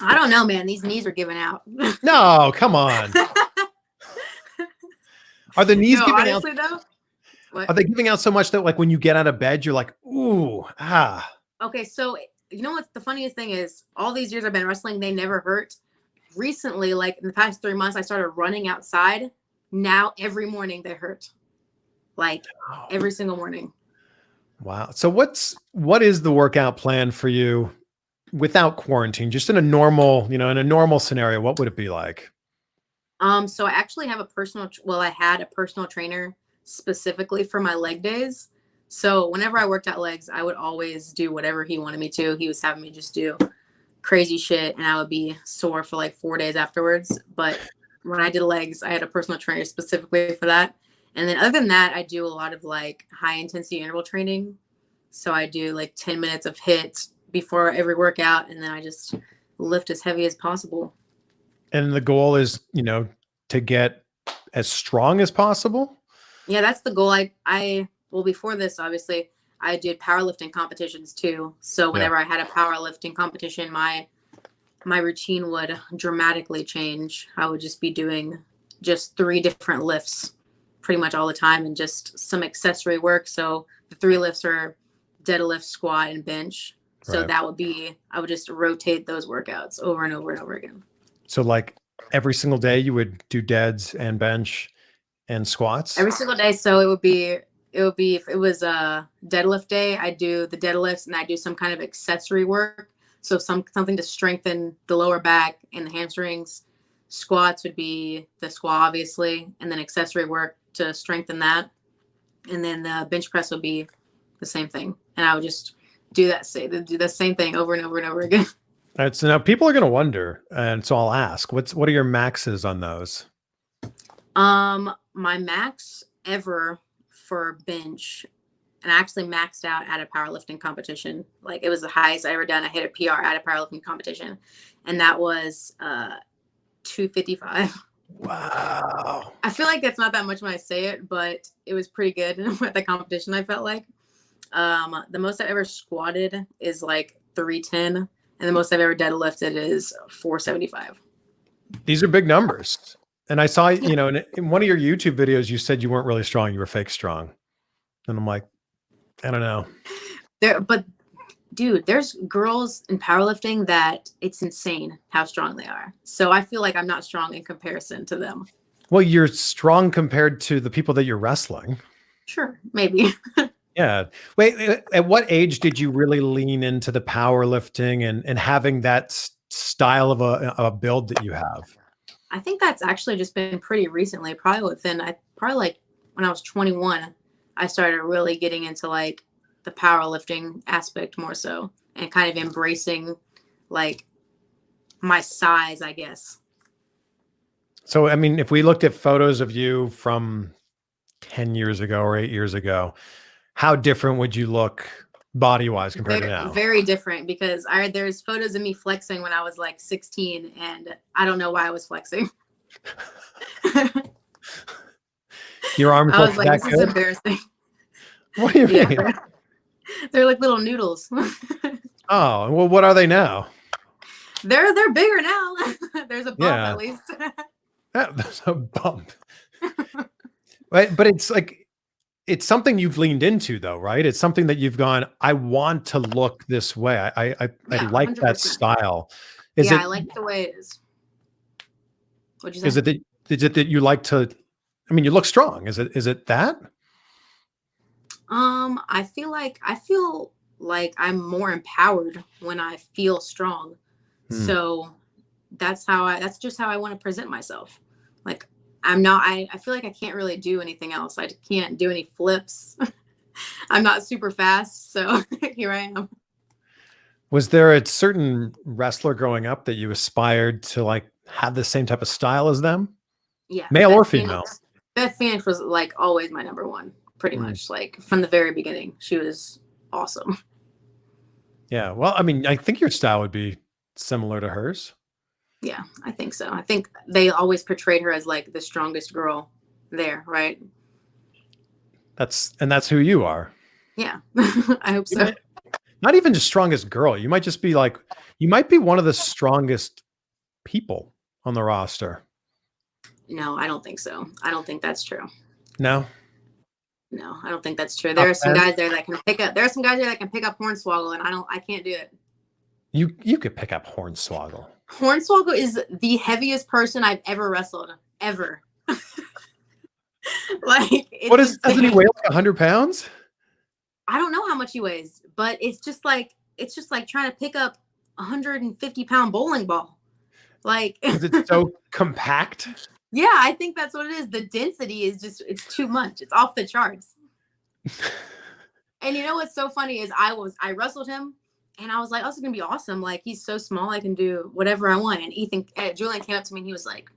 I don't know, man. These knees are giving out. No, come on. Are the knees giving honestly, out? Though, what? Are they giving out so much that like when you get out of bed, you're like, ooh, ah. Okay, so you know what the funniest thing is? All these years I've been wrestling, they never hurt. Recently, like in the past 3 months, I started running outside. Now every morning they hurt. Like every single morning. Wow. So what is the workout plan for you without quarantine? Just in a normal, in a normal scenario, what would it be like? So I actually have I had a personal trainer specifically for my leg days. So whenever I worked out legs, I would always do whatever he wanted me to. He was having me just do crazy shit, and I would be sore for like 4 days afterwards. But when I did legs, I had a personal trainer specifically for that. And then other than that, I do a lot of like high intensity interval training. So I do like 10 minutes of HIIT before every workout, and then I just lift as heavy as possible. And the goal is, to get as strong as possible? Yeah, that's the goal. Well, before this, obviously, I did powerlifting competitions too. So whenever I had a powerlifting competition, my routine would dramatically change. I would just be doing just 3 different lifts pretty much all the time, and just some accessory work. So the 3 lifts are deadlift, squat, and bench. So that would be, I would just rotate those workouts over and over and over again. So like every single day you would do deads and bench and squats? Every single day. So it would be, if it was a deadlift day, I do the deadlifts and I do some kind of accessory work. So something to strengthen the lower back and the hamstrings. Squats would be the squat, obviously, and then accessory work to strengthen that. And then the bench press would be the same thing. And I would just do the same thing over and over and over again. All right. So now people are going to wonder, and so I'll ask, what are your maxes on those? My max ever for bench, and I actually maxed out at a powerlifting competition. Like it was the highest I ever done. I hit a PR at a powerlifting competition, and that was 255. Wow. I feel like that's not that much when I say it, but it was pretty good at the competition, I felt like. The most I've ever squatted is like 310, and the most I've ever deadlifted is 475. These are big numbers. And I saw, in one of your YouTube videos, you said you weren't really strong. You were fake strong. And I'm like, I don't know. But dude, there's girls in powerlifting that it's insane how strong they are. So I feel like I'm not strong in comparison to them. Well, you're strong compared to the people that you're wrestling. Sure, maybe. Yeah. Wait, at what age did you really lean into the powerlifting and having that style of a build that you have? I think that's actually just been pretty recently, probably like when I was 21, I started really getting into like the powerlifting aspect more so, and kind of embracing like my size, I guess. So, I mean, if we looked at photos of you from 10 years ago or 8 years ago, how different would you look body-wise compared to now? Very different, because there's photos of me flexing when I was like 16, and I don't know why I was flexing. Your arms I was like, this is embarrassing. What do you mean? They're like little noodles. Oh, well, what are they now? They're bigger now. There's a bump at least. Yeah, there's a bump. Right, but it's like, it's something you've leaned into though, right? It's something that you've gone, I want to look this way. I like 100%. That style. Is Yeah, it I like the way it is. What'd you say? is it that you like to, I mean, you look strong. Is it that? I feel like I'm more empowered when I feel strong. Hmm. So that's just how I want to present myself. Like I feel like I can't really do anything else. I can't do any flips. I'm not super fast, so here I am. Was there a certain wrestler growing up that you aspired to like have the same type of style as them? Yeah, Male or female? Beth Phoenix was like always my number one, pretty Hmm. much. Like from the very beginning, she was awesome. Yeah. Well, I mean, I think your style would be similar to hers. Yeah, I think so. I think they always portrayed her as like the strongest girl there, right? That's who you are. Yeah, I hope You so. might, not even just strongest girl. You might just be like, you might be one of the strongest people on the roster. No, I don't think so. I don't think that's true. No. No, I don't think that's true. Top There are some 10? guys there that can pick up. There are some guys there that can pick up Hornswoggle, and I can't do it. You could pick up Hornswoggle. Hornswoggle is the heaviest person I've ever wrestled, ever. Like, Doesn't he weigh like 100 pounds? I don't know how much he weighs, but it's just like trying to pick up 150-pound bowling ball. Like, Is it so compact? yeah, I think that's what it is. The density is it's too much. It's off the charts. And you know what's so funny is I wrestled him and I was like, oh, this is gonna be awesome. Like, he's so small, I can do whatever I want. And Julian came up to me and he was like,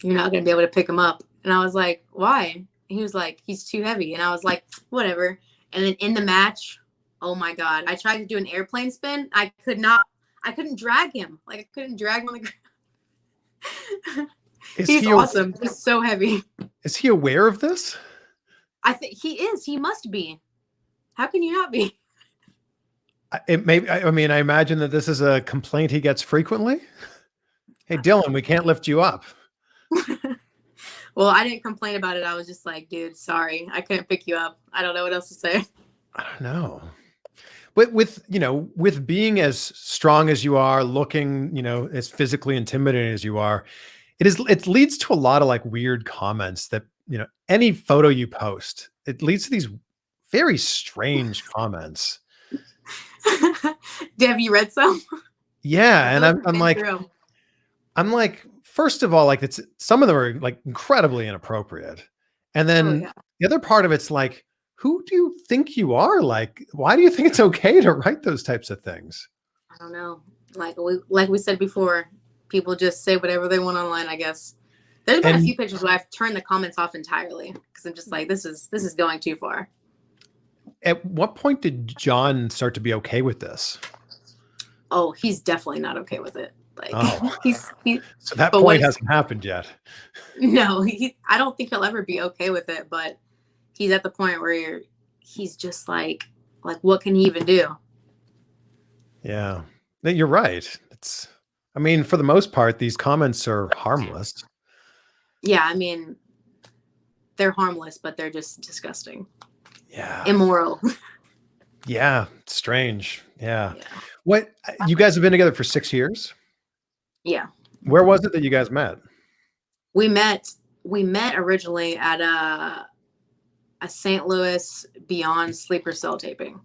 you're not gonna be able to pick him up. And I was like, why? He was like, he's too heavy. And I was like, whatever. And then in the match, oh my God, I tried to do an airplane spin. I couldn't drag him. Like, I couldn't drag him on the ground. He's awesome. He's so heavy. Is he aware of this? I think he is. He must be. How can you not be? It may. I mean, I imagine that this is a complaint he gets frequently. Hey, Dylan, we can't lift you up. Well, I didn't complain about it. I was just like, dude, sorry. I couldn't pick you up. I don't know what else to say. I don't know. But with being as strong as you are, looking, as physically intimidating as you are, it leads to a lot of like weird comments that, any photo you post, it leads to these very strange comments. Have you read some? Yeah. And I'm like, first of all, like some of them are like incredibly inappropriate. And then the other part of it's like, who do you think you are? Like, why do you think it's okay to write those types of things? I don't know. Like we said before, people just say whatever they want online, I guess. There's been a few pictures where I've turned the comments off entirely because I'm just like, this is going too far. At what point did John start to be okay with this? Oh, he's definitely not okay with it. Like, so that point hasn't happened yet. No, I don't think he'll ever be okay with it, but he's at the point where he's just like, what can he even do? Yeah, you're right. I mean, for the most part, these comments are harmless. Yeah, I mean, they're harmless, but they're just disgusting. Yeah. Immoral. Yeah. Strange. Yeah. What, you guys have been together for 6 years? Yeah. Where was it that you guys met? We met originally at a St. Louis Beyond sleeper cell taping.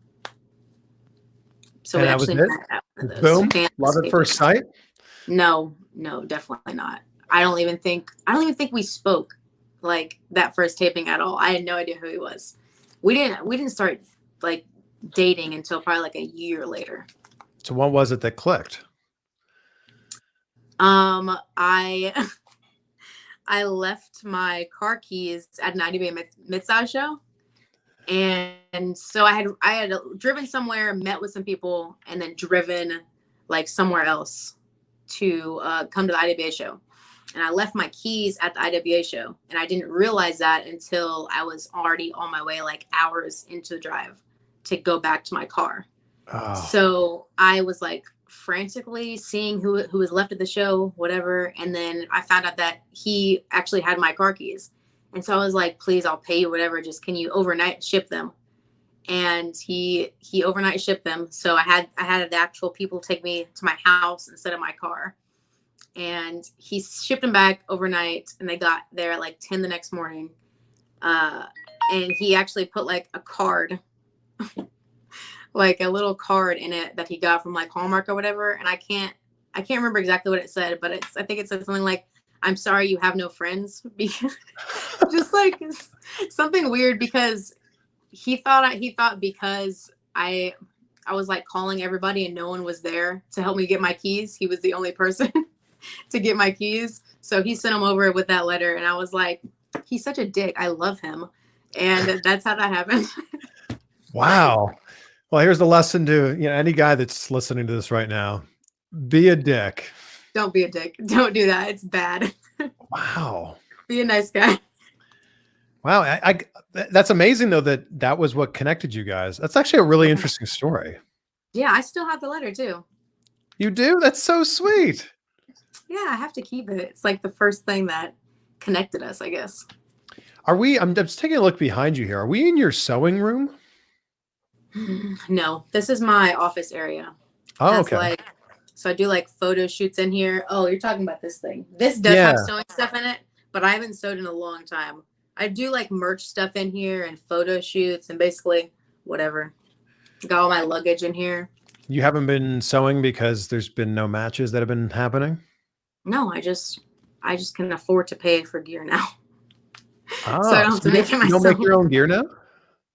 So we actually met at one of those. Boom. Love at first sight? No, definitely not. I don't even think we spoke like that first taping at all. I had no idea who he was. We didn't start like dating until probably like a year later. So what was it that clicked? I left my car keys at an IDBA Mid-South show. And so I had driven somewhere, met with some people, and then driven like somewhere else to come to the IWA show. And I left my keys at the IWA show. And I didn't realize that until I was already on my way, like hours into the drive to go back to my car. Oh. So I was like frantically seeing who was left at the show, whatever. And then I found out that he actually had my car keys. And so I was like, please, I'll pay you whatever. Just can you overnight ship them? and he overnight shipped them. So I had the actual people take me to my house instead of my car. And he shipped them back overnight, and they got there at like 10 the next morning. And he actually put like a card, like a little card in it that he got from like Hallmark or whatever. And I can't remember exactly what it said, but I think it said something like, "I'm sorry you have no friends." Just like something weird, because he thought because I was like calling everybody and no one was there to help me get my keys. He was the only person to get my keys. So he sent them over with that letter, and I was like, he's such a dick. I love him. And that's how that happened. Wow. Well, here's the lesson to any guy that's listening to this right now. Be a dick. Don't be a dick. Don't do that. It's bad. Wow. Be a nice guy. Wow. That's amazing though, that was what connected you guys. That's actually a really interesting story. Yeah, I still have the letter too. You do? That's so sweet. Yeah, I have to keep it. It's like the first thing that connected us, I guess. I'm just taking a look behind you here. Are we in your sewing room? No, this is my office area. Oh, okay. So I do like photo shoots in here. Oh, you're talking about this thing. This does have sewing stuff in it, but I haven't sewed in a long time. I do like merch stuff in here and photo shoots and basically whatever. Got all my luggage in here. You haven't been sewing because there's been no matches that have been happening? No, I just can afford to pay for gear now. Oh, so I don't have to make it myself. You don't make your own gear now?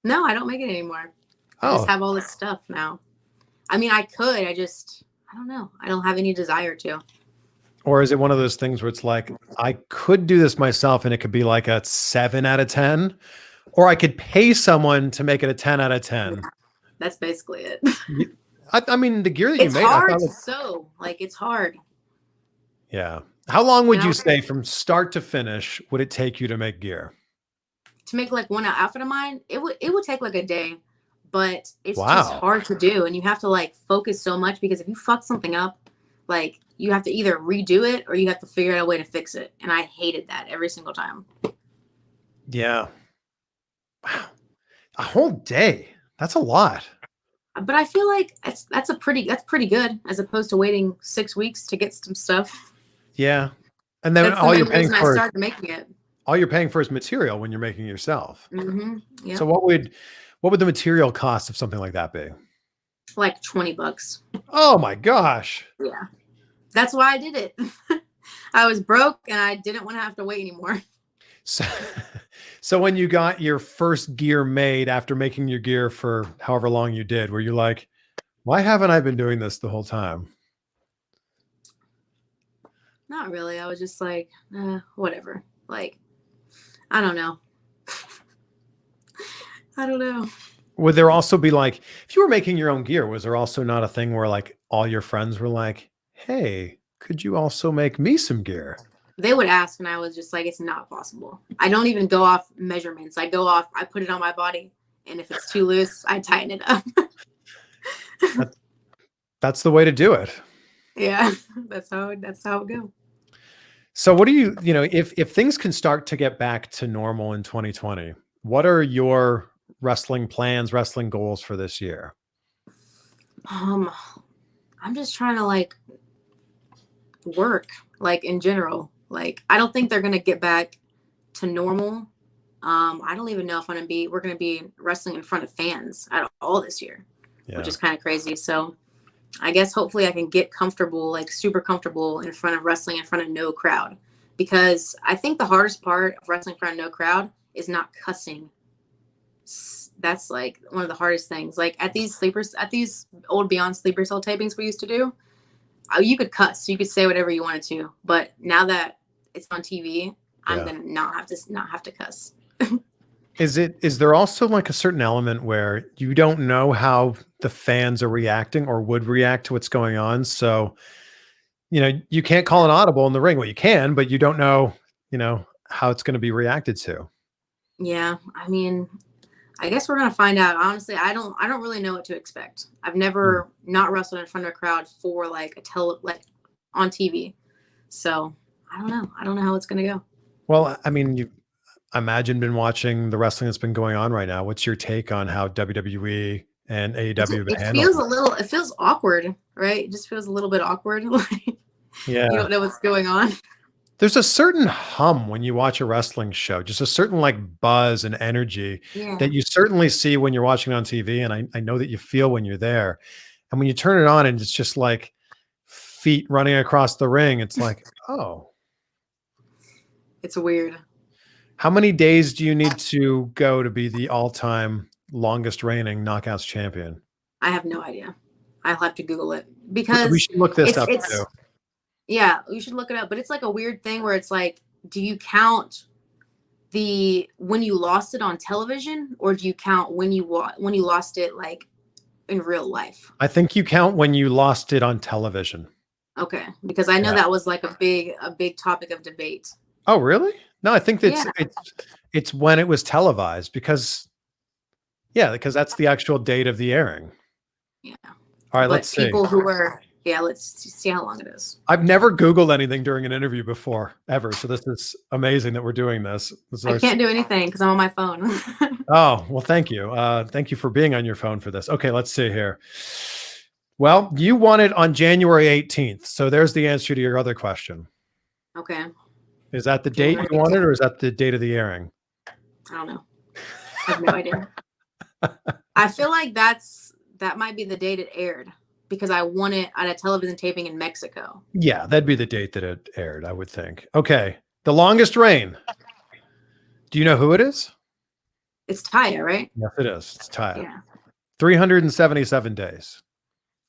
No, I don't make it anymore. I just have all this stuff now. I mean, I could. I don't know. I don't have any desire to. Or is it one of those things where it's like, I could do this myself and it could be like a 7 out of 10, or I could pay someone to make it a 10 out of 10. Yeah, that's basically it. I mean, the gear that you made, it's hard to sew. Like, it's hard. Yeah. How long would you say from start to finish would it take you to make gear? To make like one outfit of mine, it would take like a day, but it's just hard to do. And you have to like focus so much, because if you fuck something up, like you have to either redo it or you have to figure out a way to fix it. And I hated that every single time. Yeah. Wow. A whole day. That's a lot. But I feel like that's pretty good, as opposed to waiting 6 weeks to get some stuff. Yeah. And then all you're paying for, I started making it. All you're paying for is material when you're making it yourself. Mm-hmm. Yeah. So what would the material cost of something like that be? Like $20. Oh my gosh. Yeah. That's why I did it. I was broke and I didn't want to have to wait anymore. So when you got your first gear made after making your gear for however long you did, were you like, why haven't I been doing this the whole time? Not really. I was just like, whatever. Like, I don't know. I don't know. Would there also be like, if you were making your own gear, was there also not a thing where like all your friends were like, hey, could you also make me some gear? They would ask, and I was just like, it's not possible. I don't even go off measurements. I put it on my body, and if it's too loose, I tighten it up. That's the way to do it. Yeah, that's how it go. So what do you if things can start to get back to normal in 2020, what are your wrestling plans, wrestling goals for this year? I'm just trying to like work, like in general. Like, I don't think they're going to get back to normal. I don't even know if we're going to be wrestling in front of fans at all this year, which is kind of crazy. So I guess hopefully I can get comfortable, like super comfortable in front of wrestling in front of no crowd, because I think the hardest part of wrestling in front of no crowd is not cussing. That's like one of the hardest things. Like at these old Beyond Sleeper Cell tapings we used to do, you could cuss, you could say whatever you wanted to, but now that it's on TV, I'm gonna not have to cuss. Is there also like a certain element where you don't know how the fans are reacting or would react to what's going on? So, you can't call an audible in the ring. Well, you can, but you don't know, how it's going to be reacted to. Yeah. I mean, I guess we're going to find out. Honestly, I don't really know what to expect. I've never not wrestled in front of a crowd for like on TV. So I don't know. I don't know how it's going to go. Well, I mean, I imagine, been watching the wrestling that's been going on right now. What's your take on how WWE and AEW have handled it? It feels awkward, right? It just feels a little bit awkward. Like Yeah. you don't know what's going on. There's a certain hum when you watch a wrestling show, just a certain like buzz and energy that you certainly see when you're watching on TV. And I know that you feel when you're there. And when you turn it on and it's just like feet running across the ring, it's like, oh. It's weird. How many days do you need to go to be the all-time longest reigning Knockouts champion? I have no idea. I'll have to Google it We because should look this up too. yeah, you should look it up. But it's like a weird thing where it's like, do you count when you lost it on television, or do you count when you lost it like in real life? I think you count when you lost it on television. Okay, because I know that was like a big topic of debate. Oh, really? No, I think it's when it was televised because that's the actual date of the airing. Yeah. All right, let's see. People who were let's see how long it is. I've never Googled anything during an interview before, ever. So this is amazing that we're doing this. I can't do anything because I'm on my phone. Oh, well, thank you. Thank you for being on your phone for this. Okay, let's see here. Well, you won it on January 18th. So there's the answer to your other question. Okay. Is that the date you wanted, or is that the date of the airing? I don't know. I have no idea. I feel like that might be the date it aired because I won it at a television taping in Mexico. Yeah, that'd be the date that it aired, I would think. Okay. The longest reign. Do you know who it is? It's Taya, right? Yes, it is. It's Taya. Yeah. 377 days.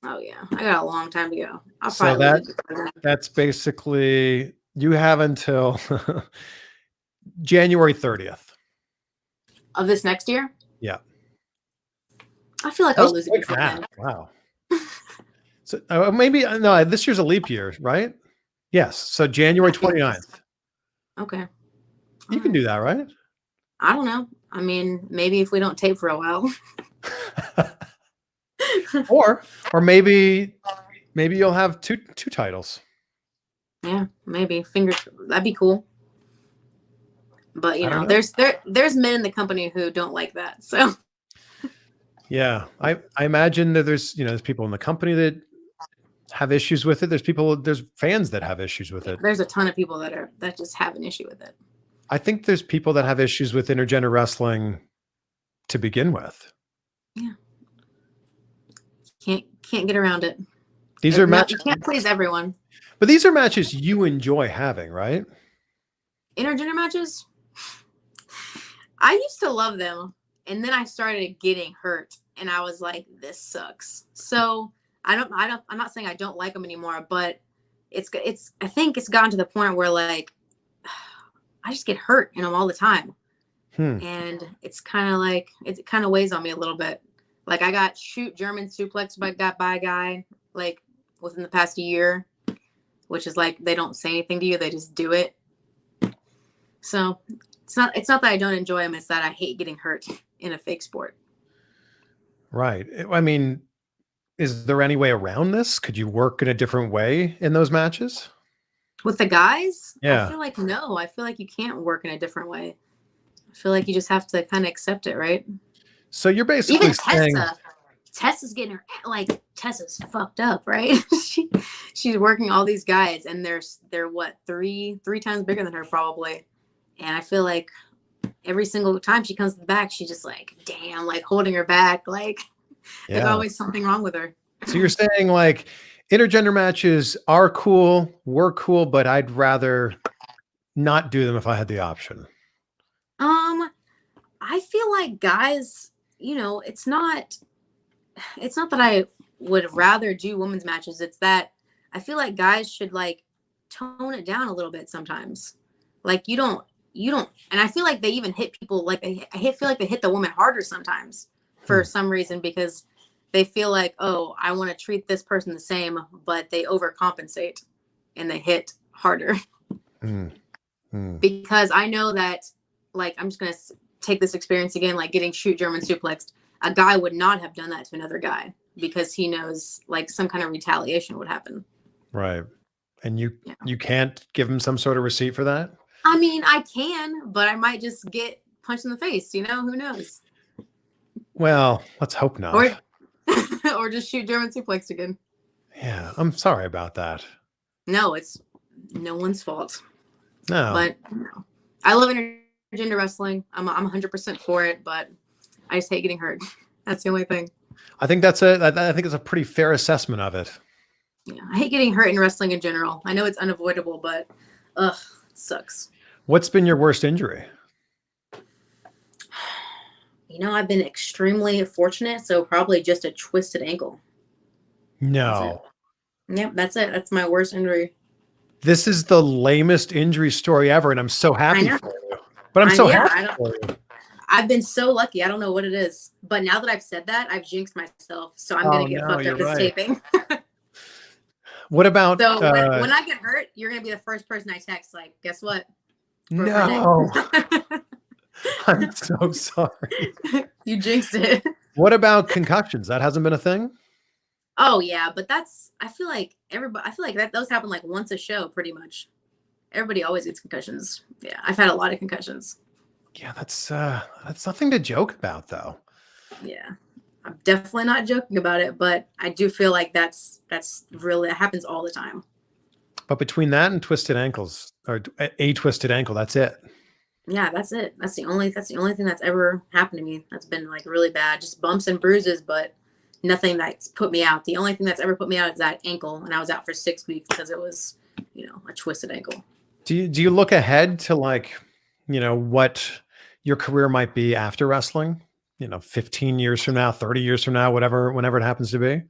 Oh, yeah. I got a long time to go. So that's basically, you have until January 30th. Of this next year? Yeah. I feel like I'll lose it before then. Wow. So maybe, no, this year's a leap year, right? Yes. So January 29th. Okay. You can do that, right? I don't know. I mean, maybe if we don't tape for a while. or maybe you'll have two titles. Yeah, maybe. That'd be cool. But you know, there's men in the company who don't like that. So yeah, I imagine that there's people in the company that have issues with it. There's fans that have issues with it. There's a ton of people that just have an issue with it. I think there's people that have issues with intergender wrestling to begin with. Yeah. Can't get around it. These are matches. You can't please everyone. But these are matches you enjoy having, right? Intergender matches? I used to love them, and then I started getting hurt, and I was like, this sucks. So I'm not saying I don't like them anymore, but I think it's gotten to the point where like I just get hurt in them all the time. And it's kind of like, it kind of weighs on me a little bit. Like I got German suplexed by a guy like within the past year, which is like, they don't say anything to you. They just do it. So it's not that I don't enjoy them. It's that I hate getting hurt in a fake sport. Right. I mean, is there any way around this? Could you work in a different way in those matches? With the guys? Yeah. I feel like no. I feel like you can't work in a different way. I feel like you just have to kind of accept it, right? So you're basically even saying Tessa's getting her, like Tessa's fucked up, right? she's working all these guys, and they're what, three times bigger than her probably. And I feel like every single time she comes to the back, she's just like, damn, like holding her back, like there's always something wrong with her. So you're saying like intergender matches are cool, we're cool, but I'd rather not do them if I had the option. I feel like guys, it's not that I would rather do women's matches. It's that I feel like guys should like tone it down a little bit sometimes. Like you don't, and I feel like they even hit people like feel like they hit the woman harder sometimes for some reason, because they feel like, oh, I want to treat this person the same, but they overcompensate and they hit harder. Because I know that, like, I'm just going to take this experience again, like getting German suplexed. A guy would not have done that to another guy because he knows like some kind of retaliation would happen. Right. And you can't give him some sort of receipt for that? I mean, I can, but I might just get punched in the face. Who knows? Well, let's hope not. Or, or just shoot German suplex again. Yeah, I'm sorry about that. No, it's no one's fault. No. But I love intergender wrestling. I'm 100% for it, but I just hate getting hurt. That's the only thing. I think I think it's a pretty fair assessment of it. Yeah, I hate getting hurt in wrestling in general. I know it's unavoidable, but it sucks. What's been your worst injury? I've been extremely fortunate, so probably just a twisted ankle. No. Yep, that's it. That's my worst injury. This is the lamest injury story ever, and I'm so happy for you. But I'm so happy for you. I've been so lucky. I don't know what it is. But now that I've said that, I've jinxed myself. So I'm going to get fucked up this taping. What about... So when I get hurt, you're going to be the first person I text. Like, guess what? No. I'm so sorry. You jinxed it. What about concussions? That hasn't been a thing? Oh, yeah. But I feel like those happen like once a show, pretty much. Everybody always gets concussions. Yeah, I've had a lot of concussions. Yeah, that's nothing to joke about, though. Yeah, I'm definitely not joking about it, but I do feel like that's really, it happens all the time. But between that and twisted ankles, or a twisted ankle, that's it. Yeah, that's it. That's the only thing that's ever happened to me. That's been like really bad, just bumps and bruises, but nothing that's put me out. The only thing that's ever put me out is that ankle, and I was out for 6 weeks because it was, a twisted ankle. Do you look ahead to what your career might be after wrestling? 15 years from now, 30 years from now, whenever it happens to be?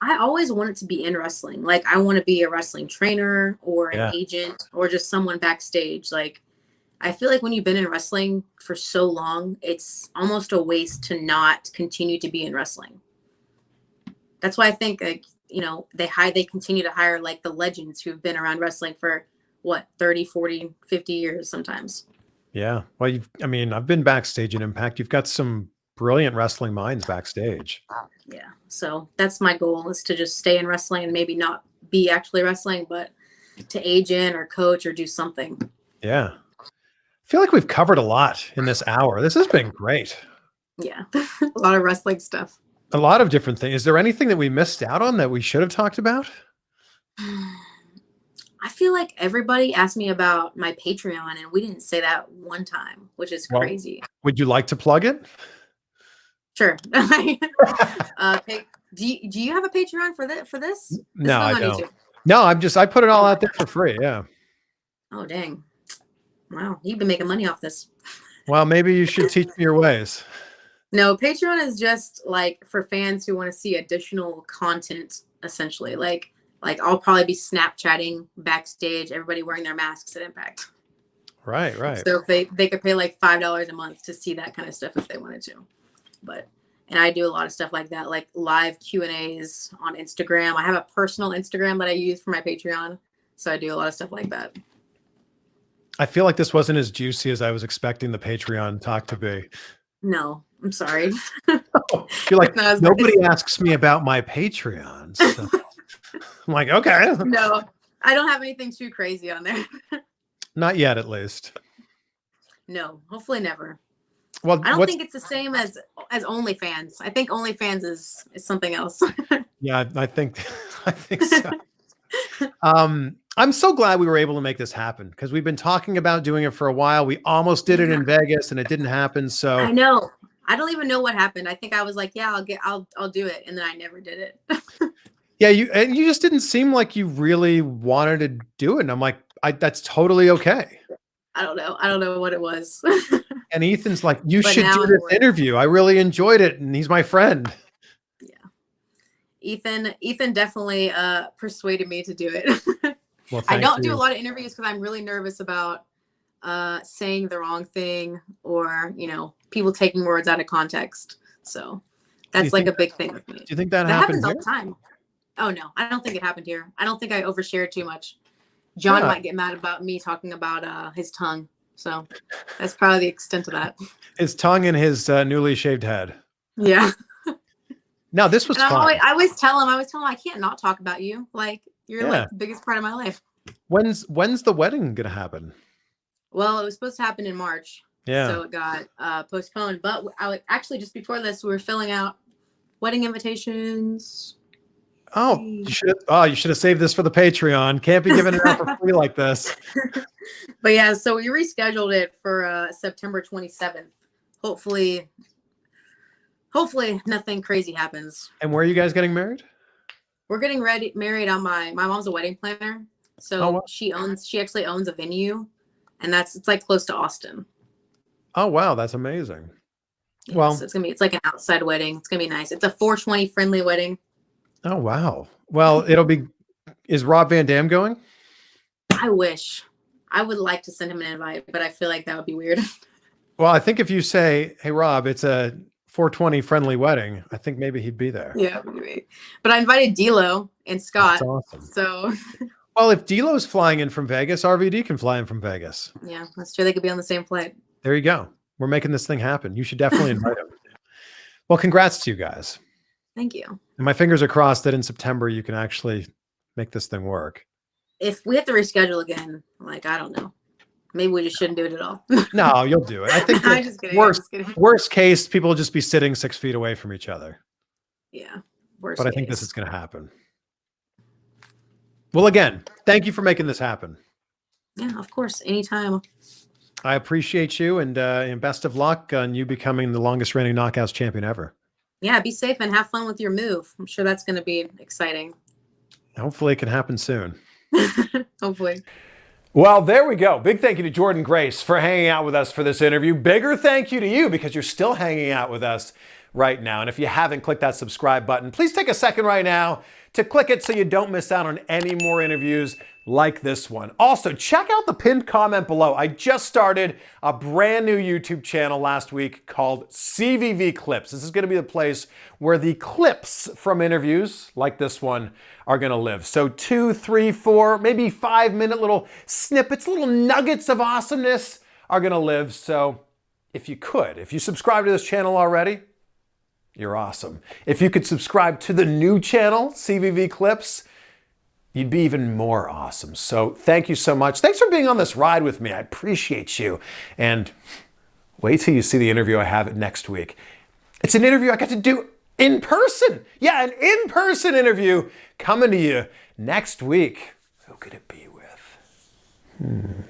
I always wanted to be in wrestling. Like, I want to be a wrestling trainer or an agent or just someone backstage. Like, I feel like when you've been in wrestling for so long, it's almost a waste to not continue to be in wrestling. That's why I think, they continue to hire like the legends who've been around wrestling for 30, 40, 50 years sometimes. Yeah. Well, I've been backstage at Impact. You've got some brilliant wrestling minds backstage. Yeah. So that's my goal, is to just stay in wrestling and maybe not be actually wrestling, but to age in or coach or do something. Yeah. I feel like we've covered a lot in this hour. This has been great. Yeah. A lot of wrestling stuff. A lot of different things. Is there anything that we missed out on that we should have talked about? I feel like everybody asked me about my Patreon, and we didn't say that one time, which is crazy. Would you like to plug it? Sure. Do you have a Patreon for this? No, I don't. No, I put it all out there for free. Yeah. Oh, dang. Wow. You've been making money off this. Well, maybe you should teach me your ways. No, Patreon is just like for fans who want to see additional content, essentially. Like I'll probably be Snapchatting backstage, everybody wearing their masks at Impact. Right. So if they could pay like $5 a month to see that kind of stuff if they wanted to. And I do a lot of stuff like that, like live Q&As on Instagram. I have a personal Instagram that I use for my Patreon. So I do a lot of stuff like that. I feel like this wasn't as juicy as I was expecting the Patreon talk to be. No, I'm sorry. You're like, nobody asks me about my Patreon. So. I'm like, okay. No, I don't have anything too crazy on there. Not yet, at least. No, hopefully never. Well, I don't think it's the same as OnlyFans. I think OnlyFans is something else. Yeah, I think so. I'm so glad we were able to make this happen, because we've been talking about doing it for a while. We almost did it in Vegas and it didn't happen. So I know. I don't even know what happened. I think I was like, yeah, I'll do it. And then I never did it. Yeah. You just didn't seem like you really wanted to do it. And I'm like, that's totally okay. I don't know what it was. And Ethan's like, you should do this interview. I really enjoyed it. And he's my friend. Yeah. Ethan definitely persuaded me to do it. Well, I don't do a lot of interviews because I'm really nervous about saying the wrong thing or, people taking words out of context. So that's like a big thing with me. Do you think that happens all the time? Oh, no, I don't think it happened here. I don't think I overshared too much. John might get mad about me talking about his tongue. So that's probably the extent of that. His tongue and his newly shaved head. Yeah. No, this was fun. I always tell him, I can't not talk about you. Like, you're like the biggest part of my life. When's the wedding going to happen? Well, it was supposed to happen in March. Yeah. So it got postponed. But actually, just before this, we were filling out wedding invitations. Oh, you should have saved this for the Patreon. Can't be giving it out for free like this. But yeah, so we rescheduled it for September 27th. Hopefully nothing crazy happens. And where are you guys getting married? We're getting married on my mom's a wedding planner. So wow. she actually owns a venue, and it's like close to Austin. Oh wow, that's amazing. Yeah, well, so it's like an outside wedding. It's gonna be nice. It's a 420 friendly wedding. Oh wow. Well, is Rob Van Dam going? I wish. I would like to send him an invite, but I feel like that would be weird. Well, I think if you say, "Hey Rob, it's a 420 friendly wedding," I think maybe he'd be there. Yeah, maybe. But I invited D'Lo and Scott. That's awesome. So well, if D'Lo's flying in from Vegas, RVD can fly in from Vegas. Yeah, that's true. They could be on the same flight. There you go. We're making this thing happen. You should definitely invite him. Well, congrats to you guys. Thank you. And my fingers are crossed that in September you can actually make this thing work. If we have to reschedule again, like, I don't know. Maybe we just shouldn't do it at all. No, you'll do it. I think I'm just kidding. Worst case, people will just be sitting 6 feet away from each other. Yeah. But I think this is going to happen. Well, again, thank you for making this happen. Yeah, of course. Anytime. I appreciate you, and best of luck on you becoming the longest reigning Knockouts champion ever. Yeah, be safe and have fun with your move. I'm sure that's going to be exciting. Hopefully it can happen soon. Hopefully. Well, there we go. Big thank you to Jordynne Grace for hanging out with us for this interview. Bigger thank you to you because you're still hanging out with us right now. And if you haven't clicked that subscribe button, please take a second right now to click it so you don't miss out on any more interviews like this one. Also, check out the pinned comment below. I just started a brand new YouTube channel last week called CVV Clips. This is going to be the place where the clips from interviews like this one are going to live. So 2, 3, 4, maybe 5-minute little snippets, little nuggets of awesomeness are going to live. So if you subscribe to this channel already, you're awesome. If you could subscribe to the new channel, CVV Clips, you'd be even more awesome. So thank you so much. Thanks for being on this ride with me. I appreciate you. And wait till you see the interview I have next week. It's an interview I got to do in person. Yeah, an in-person interview coming to you next week. Who could it be with?